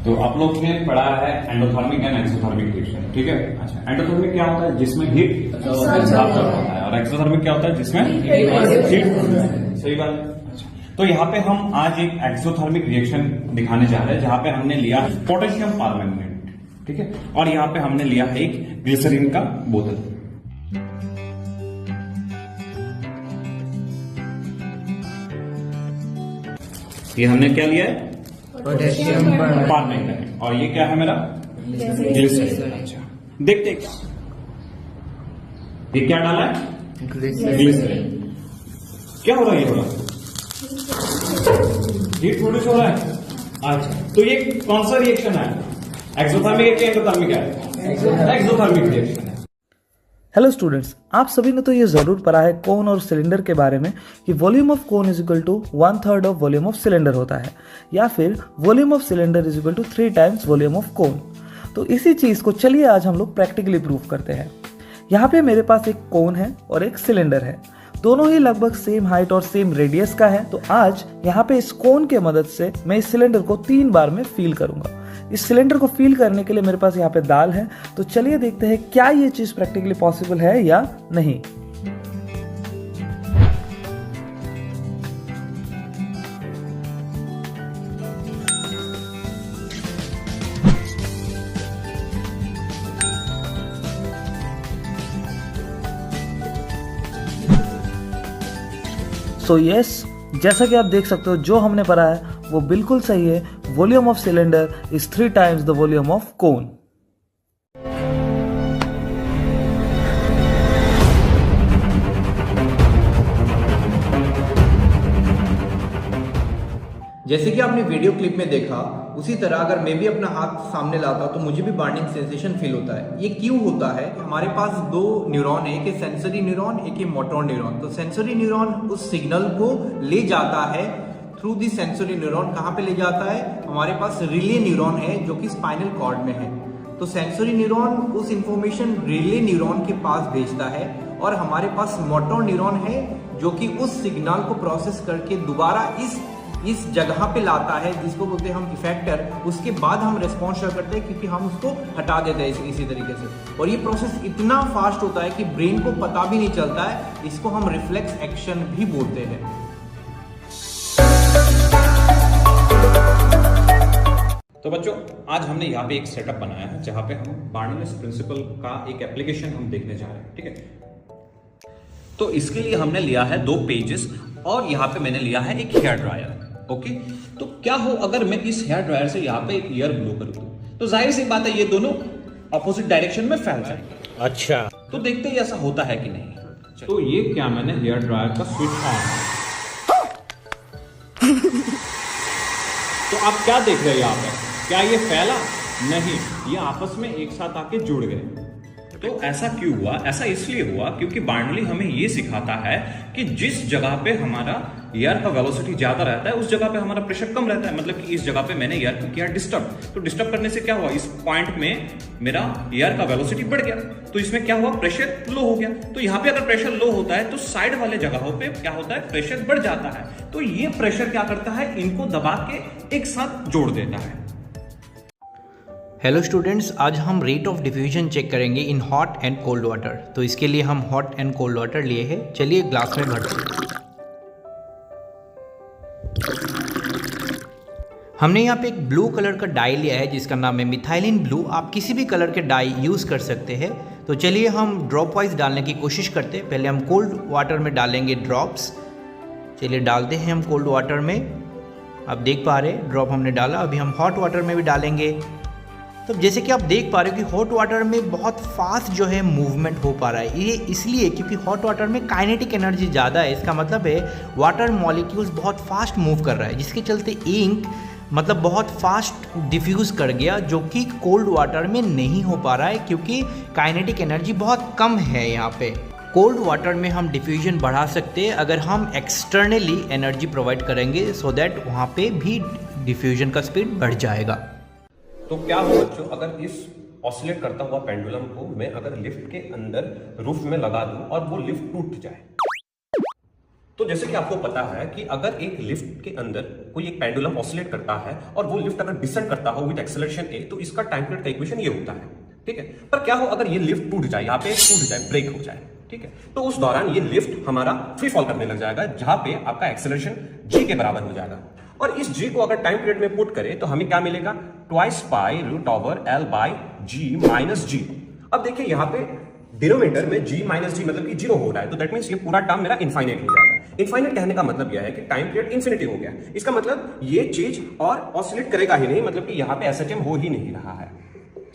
तो आप लोग ने पढ़ा है एंडोथर्मिक एंड एक्सोथर्मिक रिएक्शन, ठीक है। अच्छा, एंडोथर्मिक क्या होता है, जिसमें हीट होता है, और एक्सोथर्मिक क्या होता है, जिसमें हीट, सही बात। तो यहाँ पे हम आज एक एक्सोथर्मिक रिएक्शन दिखाने जा रहे हैं, जहां पे हमने लिया पोटेशियम परमैंगनेट, ठीक है, और यहाँ पे हमने लिया है एक ग्लिसरीन का बोतल। ये हमने क्या लिया है, पोटेशियम परमैंगनेट, और ये क्या है मेरा ग्लिसरीन। अच्छा, देखते ये क्या डाला है, ग्लिसरीन। क्या हो रहा है, ये हो रहा है हीट प्रोड्यूस हो रहा है। अच्छा, तो ये कौन सा रिएक्शन है, एक्सोथर्मिक है कि एंडोथर्मिक है, एक्सोथर्मिक रिएक्शन है। हेलो स्टूडेंट्स, आप सभी ने तो ये ज़रूर पढ़ा है कोन और सिलेंडर के बारे में कि volume of cone is equal to 1/3 of volume of cylinder होता है, या फिर volume of cylinder is equal to 3 times volume of cone. तो इसी चीज़ को चलिए आज हम लोग प्रैक्टिकली प्रूव करते हैं। यहाँ पे मेरे पास एक कोन है और एक सिलेंडर है, दोनों ही लगभग सेम हाइट और सेम रेडियस का है। तो आज यहाँ पे इस कोन के मदद से मैं इस सिलेंडर को 3 बार में फील करूंगा। इस सिलेंडर को फील करने के लिए मेरे पास यहाँ पे दाल है, तो चलिए देखते हैं क्या ये चीज प्रैक्टिकली पॉसिबल है या नहीं। सो यस, जैसा कि आप देख सकते हो जो हमने पढ़ा है वो बिल्कुल सही है। Volume of cylinder is 3 times the volume of कोन। जैसे कि आपने वीडियो क्लिप में देखा, उसी तरह अगर मैं भी अपना हाथ सामने लाता तो मुझे भी बार्निंग सेंसेशन फील होता है। ये क्यों होता है? हमारे पास 2 न्यूरॉन है, एक है सेंसरी न्यूरॉन, एक है मोटर न्यूरॉन। तो सेंसरी न्यूरॉन उस सिग्नल को ले जाता है थ्रू दी सेंसरी न्यूरॉन। कहाँ पे ले जाता है? हमारे पास रिले न्यूरॉन है जो कि स्पाइनल कॉर्ड में है। तो सेंसरी न्यूरॉन उस इंफॉर्मेशन रिले न्यूरॉन के पास भेजता है, और हमारे पास मोटर न्यूरॉन है जो कि उस सिग्नल को प्रोसेस करके दोबारा इस जगह पे लाता है, जिसको बोलते हैं हम इफेक्टर। उसके बाद हम रेस्पॉन्स शो करते हैं, क्योंकि हम उसको हटा देते हैं इसी तरीके से। और ये प्रोसेस इतना फास्ट होता है कि ब्रेन को पता भी नहीं चलता है। इसको हम रिफ्लेक्स एक्शन भी बोलते हैं। तो बच्चों, आज हमने यहाँ पे एक सेटअप बनाया है जहां पे हम बार्नोलिस प्रिंसिपल का एक एप्लीकेशन हम देखने जा रहे हैं, ठीक है। तो इसके लिए हमने लिया है 2 पेजेस, और यहाँ पे मैंने लिया है एक हेयर ड्रायर। ओके, तो क्या हो अगर मैं इस हेयर ड्रायर से यहाँ पे एक एयर ब्लो कर दूं, तो जाहिर सी बात है ये दोनों अपोजिट डायरेक्शन में फैल जाएंगे। अच्छा, तो देखते हैं ऐसा होता है कि नहीं। तो ये क्या, मैंने हेयर ड्रायर का स्विच ऑन। तो आप क्या देख रहे हैं यहाँ पे, क्या ये फैला? नहीं, ये आपस में एक साथ आके जुड़ गए। तो ऐसा क्यों हुआ? ऐसा इसलिए हुआ क्योंकि बार्नौली हमें ये सिखाता है कि जिस जगह पे हमारा एयर का वेलोसिटी ज्यादा रहता है उस जगह पे हमारा प्रेशर कम रहता है। मतलब कि इस जगह पे मैंने एयर को किया डिस्टर्ब, तो डिस्टर्ब करने से क्या हुआ, इस पॉइंट में मेरा एयर का वेलोसिटी बढ़ गया, तो इसमें क्या हुआ, प्रेशर लो हो गया। तो यहाँ पे अगर प्रेशर लो होता है तो साइड वाले जगहों पे क्या होता है, प्रेशर बढ़ जाता है। तो ये प्रेशर क्या करता है, इनको दबा के एक साथ जोड़ देता है। हेलो स्टूडेंट्स, आज हम रेट ऑफ डिफ्यूजन चेक करेंगे in hot and cold water. तो इसके लिए हम हॉट एंड कोल्ड वाटर लिए हैं। चलिए ग्लास में भरते हैं। हमने यहाँ पे एक ब्लू कलर का डाई लिया है जिसका नाम है मिथाइलिन ब्लू। आप किसी भी कलर के डाई यूज़ कर सकते हैं। तो चलिए हम ड्रॉप वाइज डालने की कोशिश करते हैं। पहले हम कोल्ड वाटर में डालेंगे ड्रॉप्स। चलिए डालते हैं हम कोल्ड वाटर में। आप देख पा रहे ड्रॉप हमने डाला, अभी हम हॉट वाटर में भी डालेंगे। तो जैसे कि आप देख पा रहे हो कि हॉट वाटर में बहुत फास्ट जो है मूवमेंट हो पा रहा है। ये इसलिए क्योंकि हॉट वाटर में काइनेटिक एनर्जी ज़्यादा है। इसका मतलब है वाटर मॉलिक्यूल्स बहुत फास्ट मूव कर रहा है, जिसके चलते इंक मतलब बहुत फास्ट डिफ्यूज़ कर गया, जो कि कोल्ड वाटर में नहीं हो पा रहा है क्योंकि काइनेटिक एनर्जी बहुत कम है यहाँ पे। कोल्ड वाटर में हम डिफ्यूजन बढ़ा सकते हैं अगर हम एक्सटर्नली एनर्जी प्रोवाइड करेंगे, सो दैट वहाँ पे भी डिफ्यूजन का स्पीड बढ़ जाएगा। तो क्या हो बच्चों, अगर इस ऑसिलेट करता हुआ पेंडुलम को मैं अगर लिफ्ट के अंदर रूफ में लगा दूं और वो लिफ्ट टूट जाए, तो जैसे कि आपको पता है कि अगर एक लिफ्ट के अंदर कोई एक पेंडुलम ऑसिलेट करता है और वो लिफ्ट अगर डिसेंड करता हो विद एक्सेलरेशन ए, तो इसका टाइम पीरियड का इक्वेशन ये होता है, ठीक है। पर क्या हो अगर ये लिफ्ट टूट जाए, यहाँ पे टूट जाए, ब्रेक हो जाए, ठीक है, तो उस दौरान ये लिफ्ट हमारा फ्री फॉल करने लग जाएगा, जहां पे आपका एक्सेलरेशन g के बराबर हो जाएगा। और इस g को अगर टाइम पीरियड में पुट करें तो हमें क्या मिलेगा, twice pi root over l by g minus g। अब देखिए यहाँ पे डिनोमिनेटर में g माइनस g मतलब कि 0 हो रहा है, तो दैट मीन्स ये पूरा टर्म मेरा इनफाइनाइट हो जाएगा। इनफाइनाइट कहने का मतलब यह है कि टाइम पीरियड इन्फिनिटी हो गया। इसका मतलब ये चीज और ऑसिलेट करेगा ही नहीं, मतलब कि यहाँ पे एसएचएम हो ही नहीं रहा है,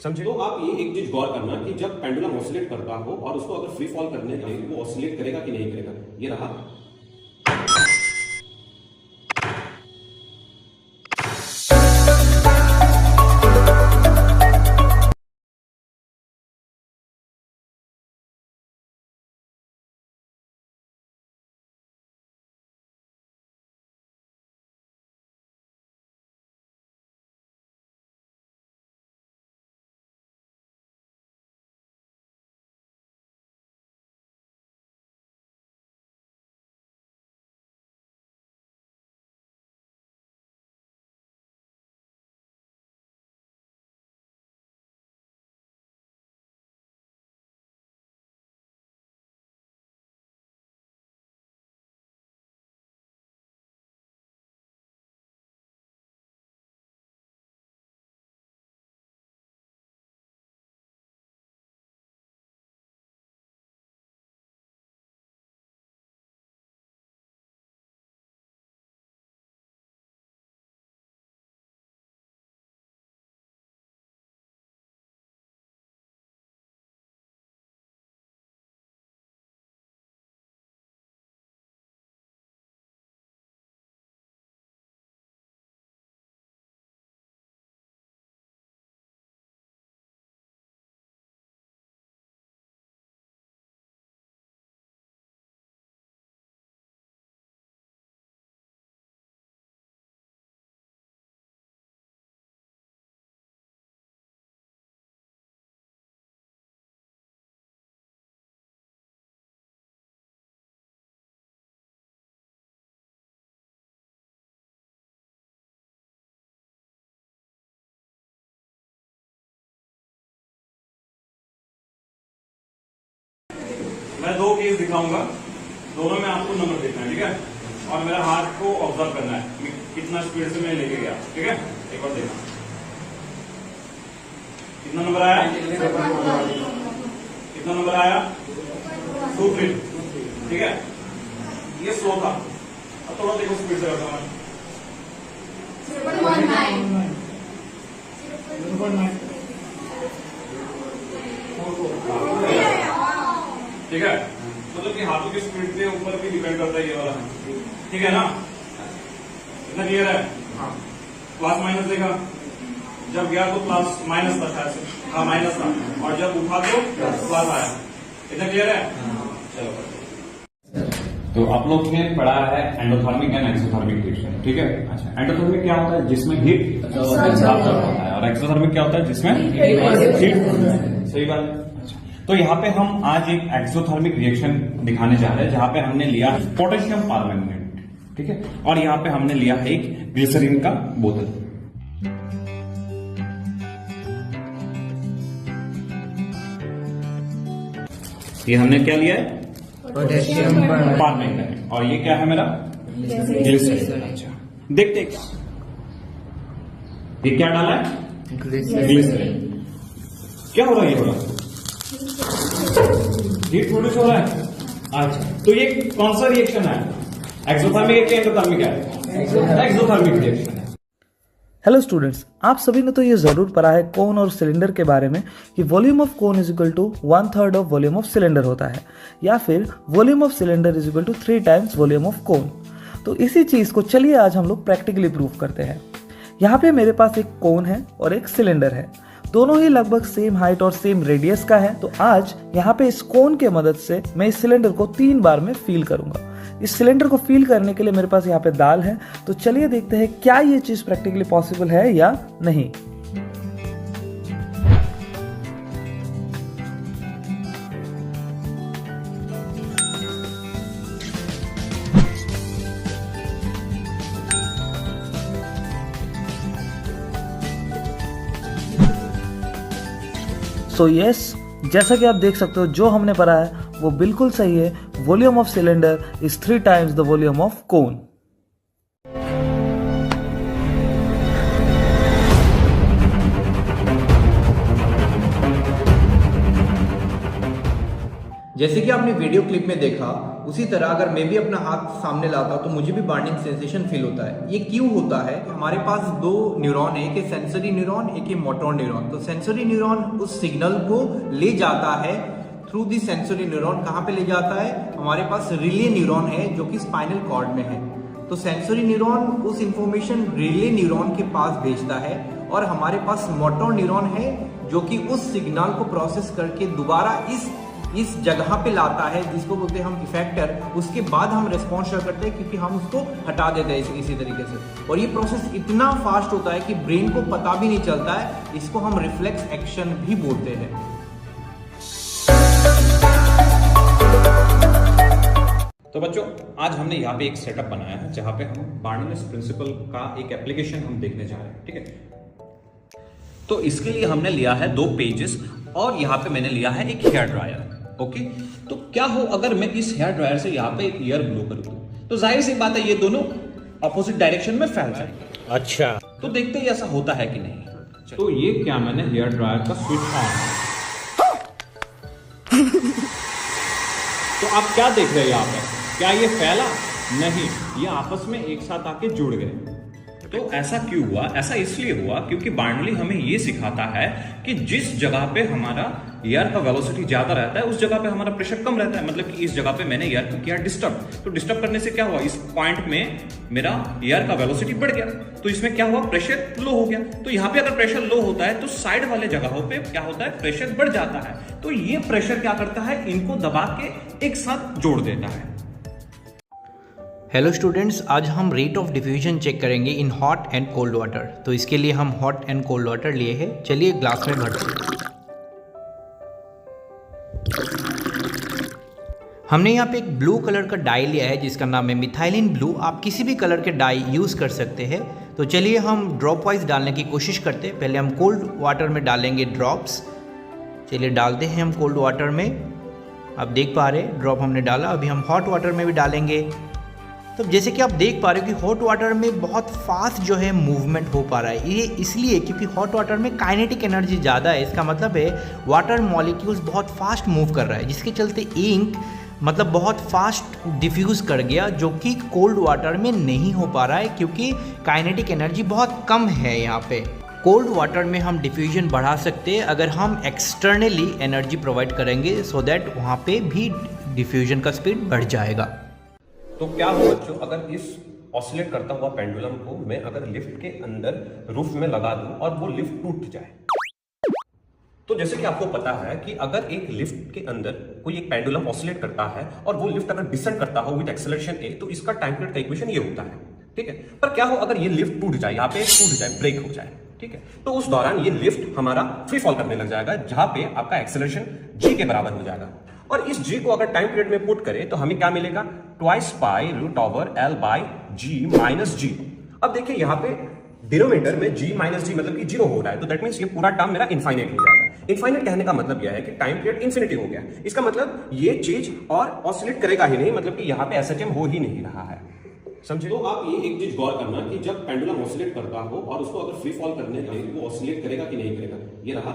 समझे। तो आप ये एक चीज गौर करना कि जब पेंडुलम ऑसिलेट करता हो और उसको अगर फ्री फॉल करने दे, वो ऑसिलेट करेगा कि नहीं करेगा। ये रहा, मैं दो केस दिखाऊंगा, दोनों में आपको नंबर देखना है, ठीक है। और मेरा हाथ को ऑब्जर्व करना है कितना स्पीड से मैं लेके गया, ठीक है। एक बार देखना कितना नंबर आया, कितना नंबर आया, 2 फीट, ठीक है। ये स्लो था, अब थोड़ा देखो स्पीड से करता हूं, ठीक है। मतलब कि हाथों की स्पीड के ऊपर भी डिपेंड करता है ये वाला, ठीक है ना। इतना क्लियर है। हाँ, प्लस माइनस देगा, जब गया तो प्लस माइनस था, शायद से हाँ माइनस था, और जब उठा तो प्लस आया। इतना क्लियर है। चलो, तो आप लोग ने पढ़ा है एंडोथर्मिक एंड एक्सोथर्मिक रिएक्शन, ठीक है। अच्छा, एंडोथर्मिक क्या होता है, जिसमें हीट होता है, और एक्सोथर्मिक क्या होता है, जिसमें हीट। सही बात। तो यहाँ पे हम आज एक एक्सोथर्मिक रिएक्शन दिखाने जा रहे हैं, जहां पे हमने लिया पोटेशियम परमैंगनेट, ठीक है, और यहाँ पे हमने लिया है एक ग्लिसरीन का बोतल। ये हमने क्या लिया है, पोटेशियम परमैंगनेट, और ये क्या है मेरा ग्लिसरीन। अच्छा, देखते क्या ये क्या डाला है, ग्लिसरीन। क्या हो रहा है, ये हो रहा है हीट प्रोड्यूस हो रहा है। अच्छा, तो ये कौन सा रिएक्शन है, एक्सोथर्मिक है कि एंडोथर्मिक है, एक्सोथर्मिक रिएक्शन है। हेलो स्टूडेंट्स, आप सभी ने तो ये ज़रूर पढ़ा है कोन और सिलेंडर के बारे में कि volume of cone is equal to 1/3 of volume of cylinder होता है, या फिर volume of cylinder is equal to 3 times volume of cone. तो इसी चीज़ को चलिए आज हम लोग प्रैक्टिकली प्रूव करते हैं। यहाँ पे मेरे पास एक कोन है और एक सिलेंडर है, दोनों ही लगभग सेम हाइट और सेम रेडियस का है। तो आज यहाँ पे इस कोन के मदद से मैं इस सिलेंडर को 3 बार में फील करूंगा। इस सिलेंडर को फील करने के लिए मेरे पास यहाँ पे दाल है, तो चलिए देखते हैं क्या ये चीज प्रैक्टिकली पॉसिबल है या नहीं। सो यस, जैसा कि आप देख सकते हो जो हमने पढ़ा है वो बिल्कुल सही है। Volume of cylinder is 3 times the volume of कोन। जैसे कि आपने वीडियो क्लिप में देखा, उसी तरह अगर मैं भी अपना हाथ सामने लाता हूं तो मुझे भी बार्निंग सेंसेशन फील होता है। ये क्यों होता है? हमारे पास 2 न्यूरॉन है, एक है सेंसरी न्यूरॉन, एक है मोटर न्यूरॉन। तो सेंसरी न्यूरॉन उस सिग्नल को ले जाता है थ्रू दी सेंसरी न्यूरॉन। कहाँ पे ले जाता है? हमारे पास रिले न्यूरॉन है जो कि स्पाइनल कॉर्ड में है। तो सेंसरी न्यूरॉन उस इंफॉर्मेशन रिले न्यूरॉन के पास भेजता है, और हमारे पास मोटर न्यूरॉन है जो कि उस सिग्नल को प्रोसेस करके दोबारा इस जगह पे लाता है, जिसको बोलते हैं हम इफेक्टर। उसके बाद हम रिस्पॉन्स शो करते हैं क्योंकि हम उसको हटा देते हैं इसी तरीके से। और ये प्रोसेस इतना फास्ट होता है कि ब्रेन को पता भी नहीं चलता है। इसको हम रिफ्लेक्स एक्शन भी बोलते हैं। तो बच्चों, आज हमने यहाँ पे एक सेटअप बनाया है जहाँ पे हम बार्नोलिस प्रिंसिपल का एक एप्लीकेशन हम देखने जा रहे हैं। ठीक है, तो इसके लिए हमने लिया है 2 पेजेस और यहाँ पे मैंने लिया है एक हेयर ड्रायर। ओके, तो क्या हो अगर मैं इस हेयर ड्रायर से यहाँ पे एक एयर ब्लो कर दूं, तो जाहिर सी बात है ये दोनों अपोजिट डायरेक्शन में फैल जाएंगे। अच्छा, तो देखते ही ऐसा होता है कि नहीं। तो ये क्या मैंने हेयर ड्रायर का स्विच ऑन। तो आप क्या देख रहे हैं यहाँ पे? क्या ये फैला? नहीं, ये आपस में एक साथ आके जुड़ गए। तो ऐसा क्यों हुआ? ऐसा इसलिए हुआ क्योंकि बार्नौली हमें ये सिखाता है कि जिस जगह पे हमारा एयर का वेलोसिटी ज्यादा रहता है उस जगह पे हमारा प्रेशर कम रहता है। मतलब कि इस जगह पे मैंने एयर को किया डिस्टर्ब, तो डिस्टर्ब करने से क्या हुआ? इस पॉइंट में मेरा एयर का वेलोसिटी बढ़ गया, तो इसमें क्या हुआ? प्रेशर लो हो गया। तो यहाँ पे अगर प्रेशर लो होता है तो साइड वाले जगहों पे क्या होता है? प्रेशर बढ़ जाता है। तो ये प्रेशर क्या करता है? इनको दबा के एक साथ जोड़ देता है। हेलो स्टूडेंट्स, आज हम रेट ऑफ डिफ्यूजन चेक करेंगे in hot and cold water. तो इसके लिए हम हॉट एंड कोल्ड वाटर लिए हैं। चलिए ग्लास में भरते हैं। हमने यहाँ पे एक ब्लू कलर का डाई लिया है जिसका नाम है मिथाइलिन ब्लू। आप किसी भी कलर के डाई यूज़ कर सकते हैं। तो चलिए हम ड्रॉप वाइज डालने की कोशिश करते हैं। पहले हम कोल्ड वाटर में डालेंगे ड्रॉप्स। चलिए डालते हैं हम कोल्ड वाटर में। आप देख पा रहे हैं ड्रॉप हमने डाला। अभी हम हॉट वाटर में भी डालेंगे। तो जैसे कि आप देख पा रहे हो कि हॉट वाटर में बहुत फास्ट जो है मूवमेंट हो पा रहा है। ये इसलिए क्योंकि हॉट वाटर में काइनेटिक एनर्जी ज़्यादा है। इसका मतलब है वाटर मॉलिक्यूल्स बहुत फास्ट मूव कर रहा है, जिसके चलते इंक मतलब बहुत फास्ट डिफ्यूज़ कर गया, जो कि कोल्ड वाटर में नहीं हो पा रहा है क्योंकि काइनेटिक एनर्जी बहुत कम है यहाँ पे। कोल्ड वाटर में हम डिफ्यूजन बढ़ा सकते हैं अगर हम एक्सटर्नली एनर्जी प्रोवाइड करेंगे, सो दैट वहाँ पे भी डिफ्यूजन का स्पीड बढ़ जाएगा। तो क्या हो बच्चों, अगर इस ऑसिलेट करता हुआ पेंडुलम को मैं अगर लिफ्ट के अंदर रूफ में लगा दूं और वो लिफ्ट टूट जाए, तो जैसे कि आपको पता है कि अगर एक लिफ्ट के अंदर कोई एक पेंडुलम ऑसिलेट करता है और वो लिफ्ट अगर डिसेंड करता हो विद एक्सेलरेशन ए, तो इसका टाइम पीरियड का इक्वेशन ये होता है। ठीक है, पर क्या हो अगर ये लिफ्ट टूट जाए, यहाँ पे टूट जाए, ब्रेक हो जाए, ठीक है, तो उस दौरान ये लिफ्ट हमारा फ्री फॉल करने लग जाएगा, जहां पे आपका एक्सेलरेशन जी के बराबर हो जाएगा। और इस जी को अगर टाइम पीरियड में पुट करें तो हमें क्या मिलेगा? Twice pi root over l by g minus g. अब देखिए यहाँ पे डिनोमिनेटर में जी माइनस जी मतलब कि 0 हो रहा है, तो दैट मीन्स ये पूरा टर्म मेरा इनफाइनाइट हो जाएगा। इनफाइनाइट कहने का मतलब यह है कि टाइम पीरियड इन्फिनिटी हो गया। इसका मतलब ये चीज और ऑसिलेट करेगा ही नहीं, मतलब कि यहाँ पे एसएचएम हो ही नहीं रहा है। समझे? तो आप ये एक चीज गौर करना कि जब पेंडुलम ऑसिलेट करता हो और उसको अगर फ्री फॉल करने दे, वो ऑसिलेट करेगा कि नहीं करेगा। ये रहा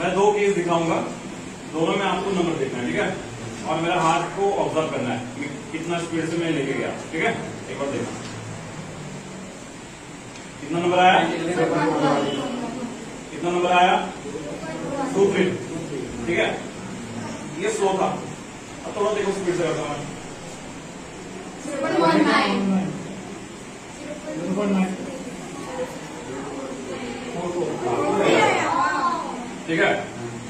मैं 2 केस दिखाऊंगा, दोनों में आपको नंबर देखना है, ठीक है, और मेरा हाथ को ऑब्जर्व करना है कितना स्पीड से मैं लेके गया, ठीक है। एक बार देखना कितना नंबर आया, कितना नंबर आया 2 3, ठीक है। ये स्लो था, अब थोड़ा देखो स्पीड से करता हूं, 0.19 ठीक है।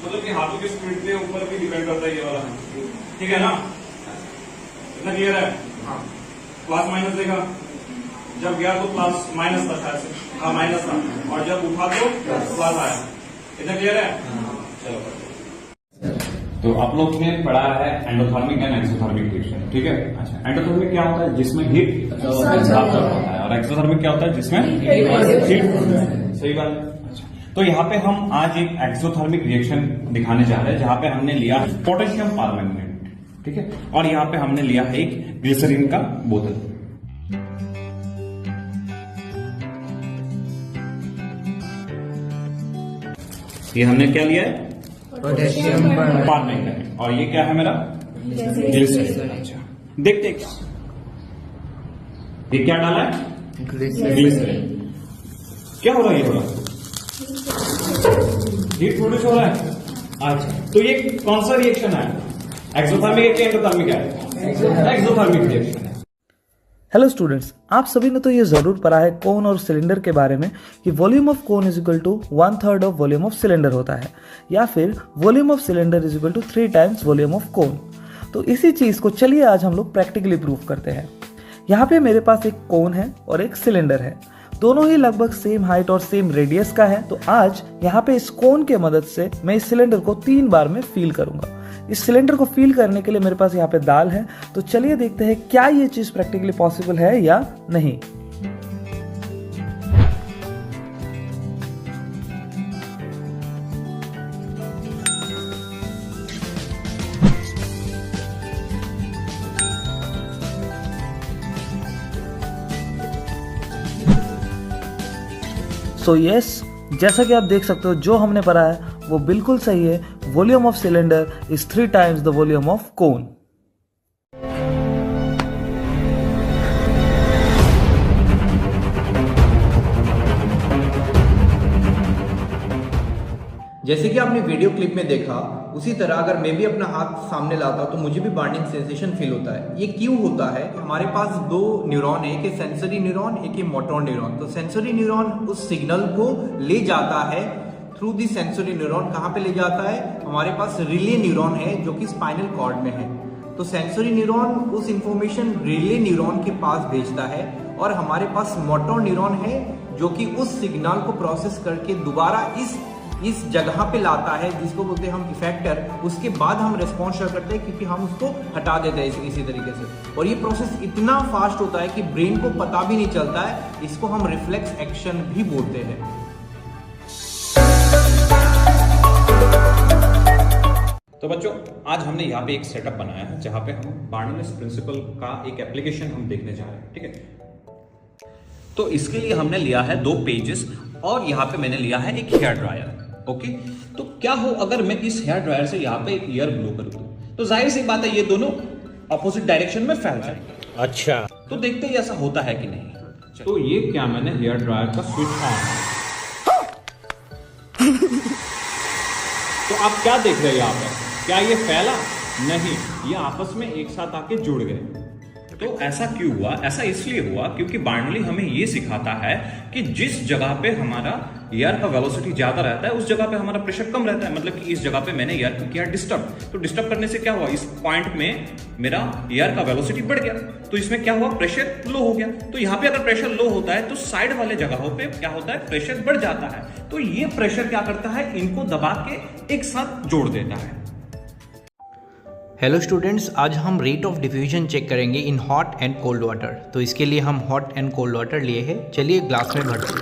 मतलब कि हाथों की स्पीड के ऊपर भी डिपेंड करता है ये वाला, ठीक है ना। इतना क्लियर है। प्लस माइनस देखा, जब गया तो प्लस माइनस था शायद से, हाँ माइनस था, और जब उठा तो प्लस आया। इतना क्लियर है। चलो तो आप लोग ने पढ़ा है एंडोथर्मिक एंड एक्सोथर्मिक रिएक्शन, ठीक है। अच्छा, एंडोथर्मिक क्या होता है, जिसमें हीट एब्जॉर्ब होता है, और एक्सोथर्मिक क्या होता है, जिसमें हीट, सही बात। अच्छा, तो यहाँ पे हम आज एक एक्सोथर्मिक रिएक्शन दिखाने जा रहे हैं, जहां पे हमने लिया पोटेशियम परमैंगनेट, ठीक है, और यहाँ पे हमने लिया है एक ग्लिसरीन का बोतल। ये हमने क्या लिया है, पोटेशियम परमैंगनेट, और ये क्या है मेरा ग्लिसरीन। अच्छा, देखते हैं ये क्या डाला है, ग्लिसरीन। क्या हो रहा है, ये हो रहा है हीट प्रोड्यूस हो रहा है। अच्छा, तो ये कौन सा रिएक्शन है, एक्सोथर्मिक है कि एंडोथर्मिक है, एक्सोथर्मिक रिएक्शन है। हेलो स्टूडेंट्स, आप सभी ने तो ये ज़रूर पढ़ा है कोन और सिलेंडर के बारे में कि volume of cone is equal to 1/3 of volume of cylinder होता है, या फिर volume of cylinder is equal to 3 times volume of cone. तो इसी चीज़ को चलिए आज हम लोग प्रैक्टिकली प्रूव करते हैं। यहाँ पे मेरे पास एक कोन है और एक सिलेंडर है, दोनों ही लगभग सेम हाइट और सेम रेडियस का है। तो आज यहाँ पे इस कोन के मदद से मैं इस सिलेंडर को 3 बार में फील करूंगा। इस सिलेंडर को फील करने के लिए मेरे पास यहाँ पे दाल है, तो चलिए देखते हैं क्या ये चीज प्रैक्टिकली पॉसिबल है या नहीं। सो यस, जैसा कि आप देख सकते हो जो हमने पढ़ा है वो बिल्कुल सही है। Volume of cylinder is 3 times the volume of कोन। जैसे कि आपने वीडियो क्लिप में देखा, उसी तरह अगर मैं भी अपना हाथ सामने लाता हूं तो मुझे भी बाइंडिंग सेंसेशन फील होता है। ये क्यों होता है? हमारे पास 2 न्यूरॉन है, एक है सेंसरी न्यूरॉन, एक है मोटर न्यूरॉन। तो सेंसरी न्यूरॉन उस सिग्नल को ले जाता है थ्रू दी सेंसरी न्यूरॉन। कहाँ पे ले जाता है? हमारे पास रिले न्यूरॉन है जो कि स्पाइनल कॉर्ड में है। तो सेंसरी न्यूरॉन उस इंफॉर्मेशन रिले न्यूरॉन के पास भेजता है, और हमारे पास मोटर न्यूरॉन है जो कि उस सिग्नल को प्रोसेस करके दोबारा इस जगह पे लाता है, जिसको बोलते हैं हम इफेक्टर। उसके बाद हम रिस्पॉन्स शो करते हैं, क्योंकि हम उसको हटा देते हैं इसी तरीके से। और ये प्रोसेस इतना फास्ट होता है कि ब्रेन को पता भी नहीं चलता है। इसको हम रिफ्लेक्स एक्शन भी बोलते हैं। तो बच्चों, आज हमने यहाँ पे एक सेटअप बनाया है जहाँ पे हम बार्नोलिस प्रिंसिपल का एक एप्लीकेशन हम देखने जा रहे हैं, ठीक है। तो इसके लिए हमने लिया है 2 पेजेस, और यहाँ पे मैंने लिया है एक हेयर ड्रायर। ओके, तो क्या हो अगर मैं इस हेयर ड्रायर से यहाँ पे एयर ब्लो कर दूं, तो जाहिर सी बात है ये दोनों अपोजिट डायरेक्शन में फैल जाएंगे। अच्छा, तो देखते हैं ऐसा होता है कि नहीं। तो ये क्या, मैंने हेयर ड्रायर का स्विच ऑन। तो आप क्या देख रहे हैं यहाँ पर, क्या ये फैला? नहीं, ये आपस में एक साथ आके जुड़ गए। तो ऐसा क्यों हुआ? ऐसा इसलिए हुआ क्योंकि बार्नौली हमें ये सिखाता है कि जिस जगह पे हमारा एयर का वेलोसिटी ज्यादा रहता है उस जगह पे हमारा प्रेशर कम रहता है। मतलब कि इस जगह पे मैंने एयर को किया डिस्टर्ब, तो डिस्टर्ब करने से क्या हुआ, इस पॉइंट में मेरा एयर का वेलोसिटी बढ़ गया, तो इसमें क्या हुआ, प्रेशर लो हो गया। तो यहाँ पे अगर प्रेशर लो होता है तो साइड वाले जगहों पे क्या होता है, प्रेशर बढ़ जाता है। तो ये प्रेशर क्या करता है, इनको दबा के एक साथ जोड़ देता है। हेलो स्टूडेंट्स, आज हम रेट ऑफ डिफ्यूजन चेक करेंगे in hot and cold water. तो इसके लिए हम हॉट एंड कोल्ड वाटर लिए हैं। चलिए ग्लास में भरते हैं।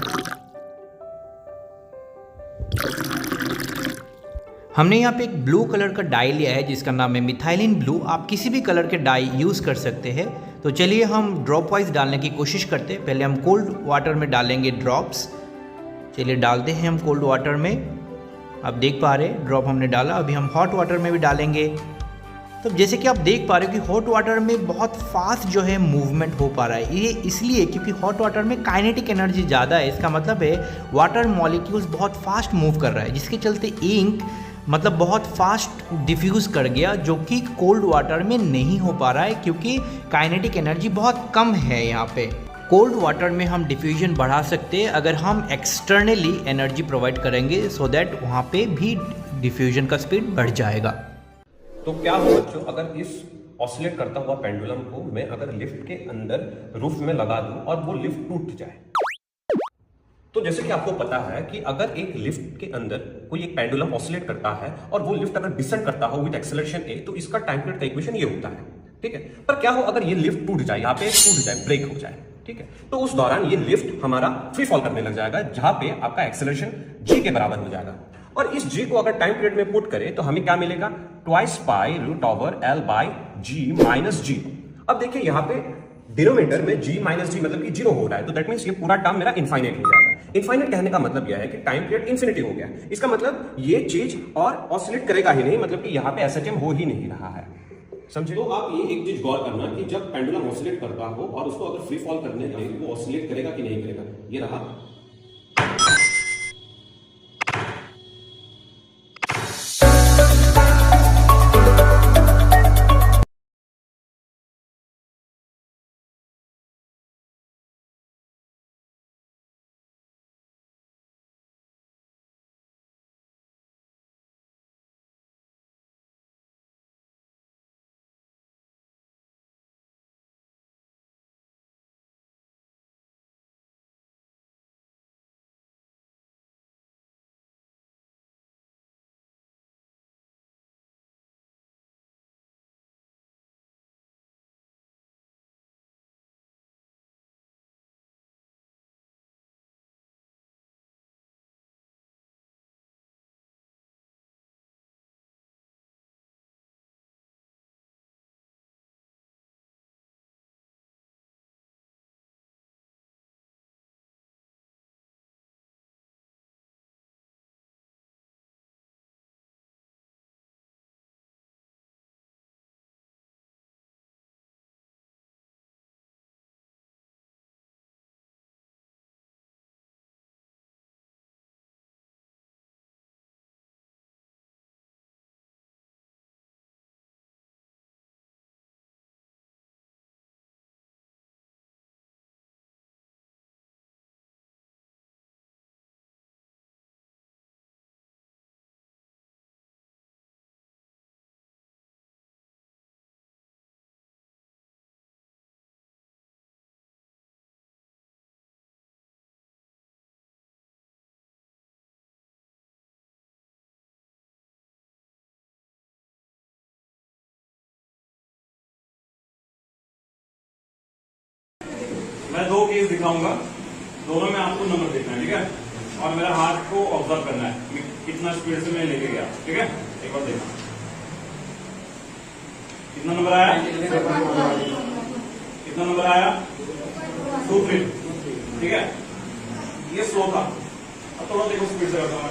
हमने यहाँ पे एक ब्लू कलर का डाई लिया है जिसका नाम है मिथाइलिन ब्लू। आप किसी भी कलर के डाई यूज़ कर सकते हैं। तो चलिए हम ड्रॉप वाइज डालने की कोशिश करते हैं। पहले हम कोल्ड वाटर में डालेंगे ड्रॉप्स। चलिए डालते हैं हम कोल्ड वाटर में। आप देख पा रहे ड्रॉप हमने डाला, अभी हम हॉट वाटर में भी डालेंगे। तो जैसे कि आप देख पा रहे हो कि हॉट वाटर में बहुत फास्ट जो है मूवमेंट हो पा रहा है। ये इसलिए क्योंकि हॉट वाटर में काइनेटिक एनर्जी ज़्यादा है। इसका मतलब है वाटर मॉलिक्यूल्स बहुत फास्ट मूव कर रहा है, जिसके चलते इंक मतलब बहुत फास्ट डिफ्यूज़ कर गया, जो कि कोल्ड वाटर में नहीं हो पा रहा है क्योंकि काइनेटिक एनर्जी बहुत कम है यहाँ पे। कोल्ड वाटर में हम डिफ्यूजन बढ़ा सकते हैं अगर हम एक्सटर्नली एनर्जी प्रोवाइड करेंगे, सो दैट वहाँ पे भी डिफ्यूजन का स्पीड बढ़ जाएगा। तो क्या हो बच्चों, अगर इस ऑसिलेट करता हुआ पेंडुलम को मैं अगर लिफ्ट के अंदर रूफ में लगा दूं और वो लिफ्ट टूट जाए, तो जैसे कि आपको पता है कि अगर एक लिफ्ट के अंदर कोई एक पेंडुलम ऑसिलेट करता है और वो लिफ्ट अगर डिसेंड करता हो विद एक्सेलरेशन ए, तो इसका टाइम पीरियड का इक्वेशन ये होता है, ठीक है। पर क्या हो अगर ये लिफ्ट टूट जाए, यहाँ पे टूट जाए, ब्रेक हो जाए, ठीक है, तो उस दौरान ये लिफ्ट हमारा फ्री फॉल करने लग जाएगा, जहां पे आपका एक्सेलरेशन g के बराबर हो जाएगा। और इस g को अगर टाइम पीरियड में पुट करें तो हमें क्या मिलेगा, twice pi root over l by g minus g। अब देखिए यहाँ पे डिनोमिनेटर में g माइनस g मतलब कि 0 हो रहा है, तो दैट मीन्स ये पूरा टर्म मेरा इनफाइनाइट हो जाएगा। इनफाइनाइट कहने का मतलब यह है कि टाइम पीरियड इंफिनिटी हो गया। इसका मतलब ये चीज और ऑसिलेट करेगा ही नहीं, मतलब कि यहाँ पे एसएचएम हो ही नहीं रहा है, समझे। तो आप ये एक चीज गौर करना कि जब पेंडुलम ऑसिलेट करता हो और उसको अगर फ्री फॉल करने दे, वो ऑसिलेट करेगा कि नहीं करेगा। ये रहा, मैं दो केस दिखाऊंगा, दोनों में आपको नंबर देखना है, ठीक है। और मेरा हाथ को ऑब्जर्व करना है कितना स्पीड से मैं लेके गया, ठीक है। एक बार देखना कितना नंबर आया, कितना नंबर आया, 2 फीट, ठीक है। ये स्लो था, अब थोड़ा देखो स्पीड से करता हूं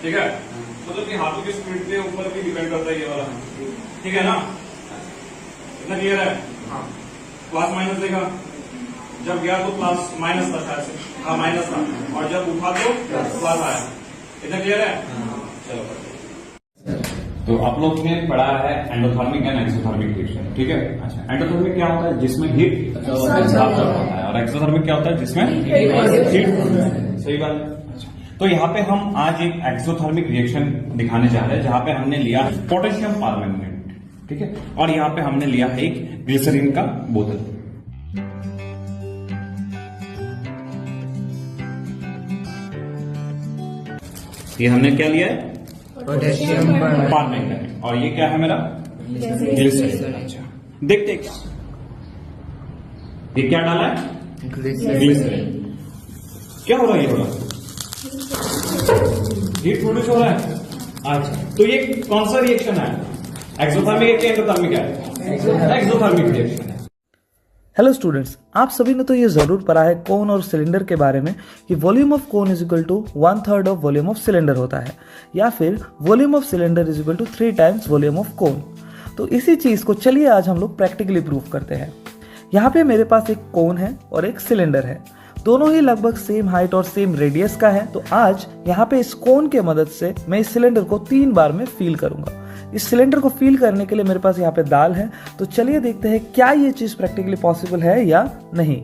ठीक है। मतलब कि हाथों की स्पीड के ऊपर भी डिपेंड करता है ये वाला, ठीक है ना। इतना क्लियर है। हाँ, प्लस माइनस देगा, जब गया तो प्लस माइनस था शायद से, हाँ माइनस था, और जब उठा तो प्लस आया। इतना क्लियर है। चलो, तो आप लोग ने पढ़ा है एंडोथर्मिक एंड एक्सोथर्मिक रिएक्शन, ठीक है। अच्छा, एंडोथर्मिक क्या होता है, जिसमें हीट एब्जॉर्ब होता है, और एक्सोथर्मिक क्या होता है, जिसमें हीट, सही बात है। तो यहाँ पे हम आज एक एक्सोथर्मिक रिएक्शन दिखाने जा रहे हैं, जहां पे हमने लिया पोटेशियम परमैंगनेट, ठीक है, और यहाँ पे हमने लिया है एक ग्लिसरीन का बोतल। ये हमने क्या लिया है, पोटेशियम परमैंगनेट, और ये क्या है मेरा ग्लिसरीन। अच्छा, देखते क्या ये क्या डाला है, ग्लिसरीन। क्या हो रहा है, ये हो रहा है हीट प्रोड्यूस हो रहा है। अच्छा, तो ये कौन सा रिएक्शन है, एक्सोथर्मिक है कि एंडोथर्मिक है, एक्सोथर्मिक रिएक्शन है। हेलो स्टूडेंट्स, आप सभी ने तो ये ज़रूर पढ़ा है कोन और सिलेंडर के बारे में कि volume of cone is equal to 1/3 of volume of cylinder होता है, या फिर volume of cylinder is equal to 3 times volume of cone. तो इसी चीज़ को चलिए आज हम लोग प्रैक्टिकली प्रूव करते हैं। यहाँ पे मेरे पास एक कोन है और एक सिलेंडर है, दोनों ही लगभग सेम हाइट और सेम रेडियस का है। तो आज यहाँ पे इस कोन के मदद से मैं इस सिलेंडर को 3 बार में फील करूंगा। इस सिलेंडर को फील करने के लिए मेरे पास यहाँ पे दाल है, तो चलिए देखते हैं क्या ये चीज प्रैक्टिकली पॉसिबल है या नहीं।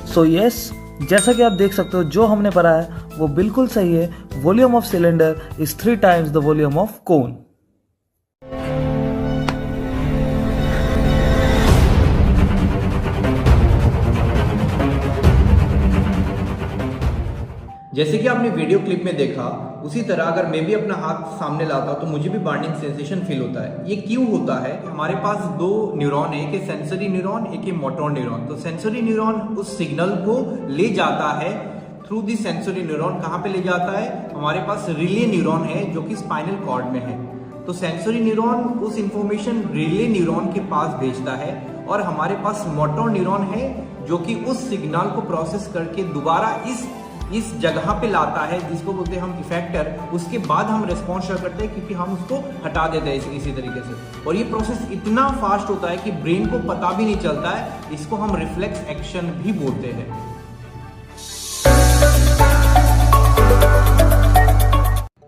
सो यस, जैसा कि आप देख सकते हो जो हमने पढ़ा है वो बिल्कुल सही है। Volume of cylinder is 3 times the volume of कोन। जैसे कि आपने वीडियो क्लिप में देखा, उसी तरह अगर मैं भी अपना हाथ सामने लाता हूं तो मुझे भी बाइंडिंग सेंसेशन फील होता है। ये क्यों होता है? हमारे पास 2 न्यूरॉन है, एक है सेंसरी न्यूरॉन, एक है मोटर न्यूरॉन। तो सेंसरी न्यूरॉन उस सिग्नल को ले जाता है थ्रू दी सेंसरी न्यूरॉन। कहाँ पे ले जाता है? हमारे पास रिले न्यूरॉन है जो कि स्पाइनल कॉर्ड में है। तो सेंसरी न्यूरॉन उस इंफॉर्मेशन रिले न्यूरॉन के पास भेजता है, और हमारे पास मोटर न्यूरॉन है जो कि उस सिग्नल को प्रोसेस करके दोबारा इस जगह पे लाता है, जिसको बोलते हैं हम इफेक्टर। उसके बाद हम रिस्पॉन्स शो करते हैं, क्योंकि हम उसको हटा देते हैं इसी तरीके से। और ये प्रोसेस इतना फास्ट होता है कि ब्रेन को पता भी नहीं चलता है। इसको हम रिफ्लेक्स एक्शन भी बोलते हैं।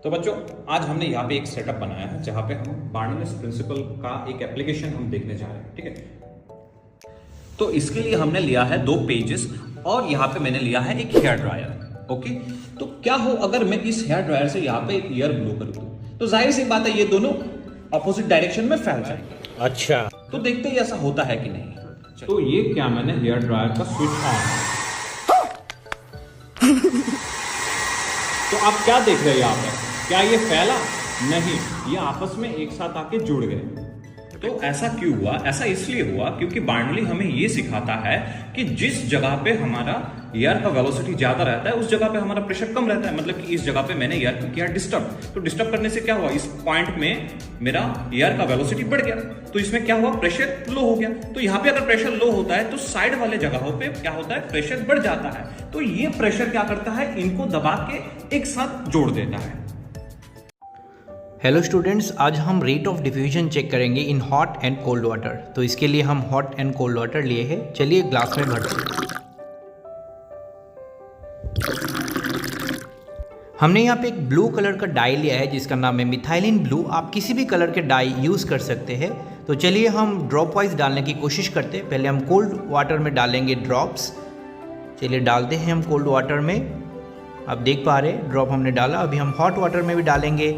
तो बच्चों, आज हमने यहाँ पे एक सेटअप बनाया है जहाँ पे हम बार्नोलिस प्रिंसिपल का एक एप्लीकेशन हम देखने जा रहे हैं। ठीक है, तो इसके लिए हमने लिया है 2 पेजेस, और यहाँ पे मैंने लिया है एक हेयर ड्रायर। ओके, तो क्या हो अगर मैं इस हेयर ड्रायर से यहाँ पे एक एयर ब्लो कर दूं, तो जाहिर सी बात है ये दोनों अपोजिट डायरेक्शन में फैल जाएंगे। अच्छा, तो देखते ही ऐसा होता है कि नहीं। तो ये क्या मैंने हेयर ड्रायर का स्विच ऑन। तो आप क्या देख रहे हैं यहाँ पे? क्या ये फैला? नहीं, ये आपस में एक साथ आके जुड़ गए। तो ऐसा क्यों हुआ? ऐसा इसलिए हुआ क्योंकि बार्नौली हमें ये सिखाता है कि जिस जगह पे हमारा एयर का वेलोसिटी ज्यादा रहता है उस जगह पे हमारा प्रेशर कम रहता है। मतलब कि इस जगह पे मैंने एयर को किया डिस्टर्ब, तो डिस्टर्ब करने से क्या हुआ? इस पॉइंट में मेरा एयर का वेलोसिटी बढ़ गया, तो इसमें क्या हुआ? प्रेशर लो हो गया। तो यहाँ पे अगर प्रेशर लो होता है तो साइड वाले जगहों पे क्या होता है? प्रेशर बढ़ जाता है। तो ये प्रेशर क्या करता है? इनको दबा के एक साथ जोड़ देता है। हेलो स्टूडेंट्स, आज हम रेट ऑफ डिफ्यूजन चेक करेंगे in hot and cold water. तो इसके लिए हम हॉट एंड कोल्ड वाटर लिए हैं। चलिए ग्लास में भरते हैं। हमने यहाँ पे एक ब्लू कलर का डाई लिया है जिसका नाम है मिथाइलिन ब्लू। आप किसी भी कलर के डाई यूज़ कर सकते हैं। तो चलिए हम ड्रॉप वाइज डालने की कोशिश करते हैं। पहले हम कोल्ड वाटर में डालेंगे ड्रॉप्स। चलिए डालते हैं हम कोल्ड वाटर में। आप देख पा रहे हैं ड्रॉप हमने डाला। अभी हम हॉट वाटर में भी डालेंगे।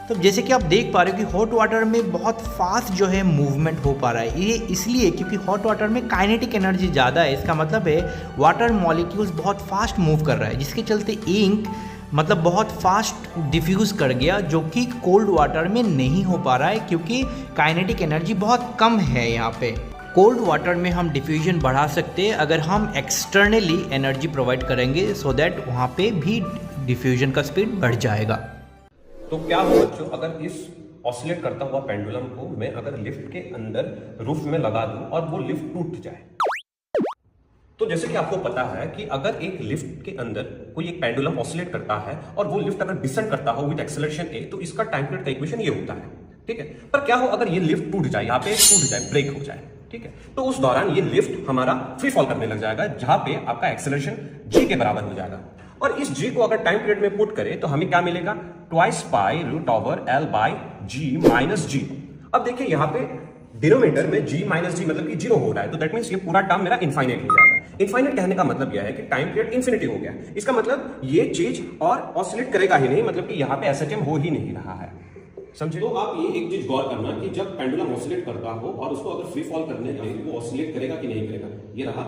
तो जैसे कि आप देख पा रहे हो कि हॉट वाटर में बहुत फास्ट जो है मूवमेंट हो पा रहा है। ये इसलिए क्योंकि हॉट वाटर में काइनेटिक एनर्जी ज़्यादा है। इसका मतलब है वाटर मॉलिक्यूल्स बहुत फास्ट मूव कर रहा है, जिसके चलते इंक मतलब बहुत फास्ट डिफ्यूज़ कर गया, जो कि कोल्ड वाटर में नहीं हो पा रहा है क्योंकि काइनेटिक एनर्जी बहुत कम है यहाँ पे। कोल्ड वाटर में हम डिफ्यूजन बढ़ा सकते हैं अगर हम एक्सटर्नली एनर्जी प्रोवाइड करेंगे, सो दैट वहाँ पे भी डिफ्यूजन का स्पीड बढ़ जाएगा। तो क्या हो बच्चों, अगर इस ऑसिलेट करता हुआ पेंडुलम को मैं अगर लिफ्ट के अंदर रूफ में लगा दूं और वो लिफ्ट टूट जाए, तो जैसे कि आपको पता है कि अगर एक लिफ्ट के अंदर कोई एक पेंडुलम ऑसिलेट करता है और वो लिफ्ट अगर डिसेंड करता हो विद एक्सेलरेशन ए, तो इसका टाइम पीरियड का इक्वेशन ये होता है। ठीक है, पर क्या हो अगर ये लिफ्ट टूट जाए, यहाँ पे टूट जाए, ब्रेक हो जाए, ठीक है, तो उस दौरान ये लिफ्ट हमारा फ्री फॉल करने लग जाएगा, जहां पे आपका एक्सेलरेशन जी के बराबर हो जाएगा। और इस जी को अगर टाइम पीरियड में पुट करें तो हमें क्या मिलेगा? Twice pi root over l by g minus g. अब देखिए यहाँ पे डिनोमिनेटर में जी माइनस जी मतलब कि 0 हो रहा है, तो दैट मीन्स ये पूरा टर्म मेरा इनफाइनाइट हो जाएगा। इनफाइनाइट कहने का मतलब यह है कि टाइम पीरियड इन्फिनिटी हो गया। इसका मतलब ये चीज और ऑसिलेट करेगा ही नहीं, मतलब कि यहाँ पे एसएचएम हो ही नहीं रहा है। समझे? तो आप ये एक चीज गौर करना कि जब पेंडुलम ऑसिलेट करता हो और उसको अगर फ्री फॉल करने लगे, वो ऑसिलेट करेगा कि नहीं करेगा। ये रहा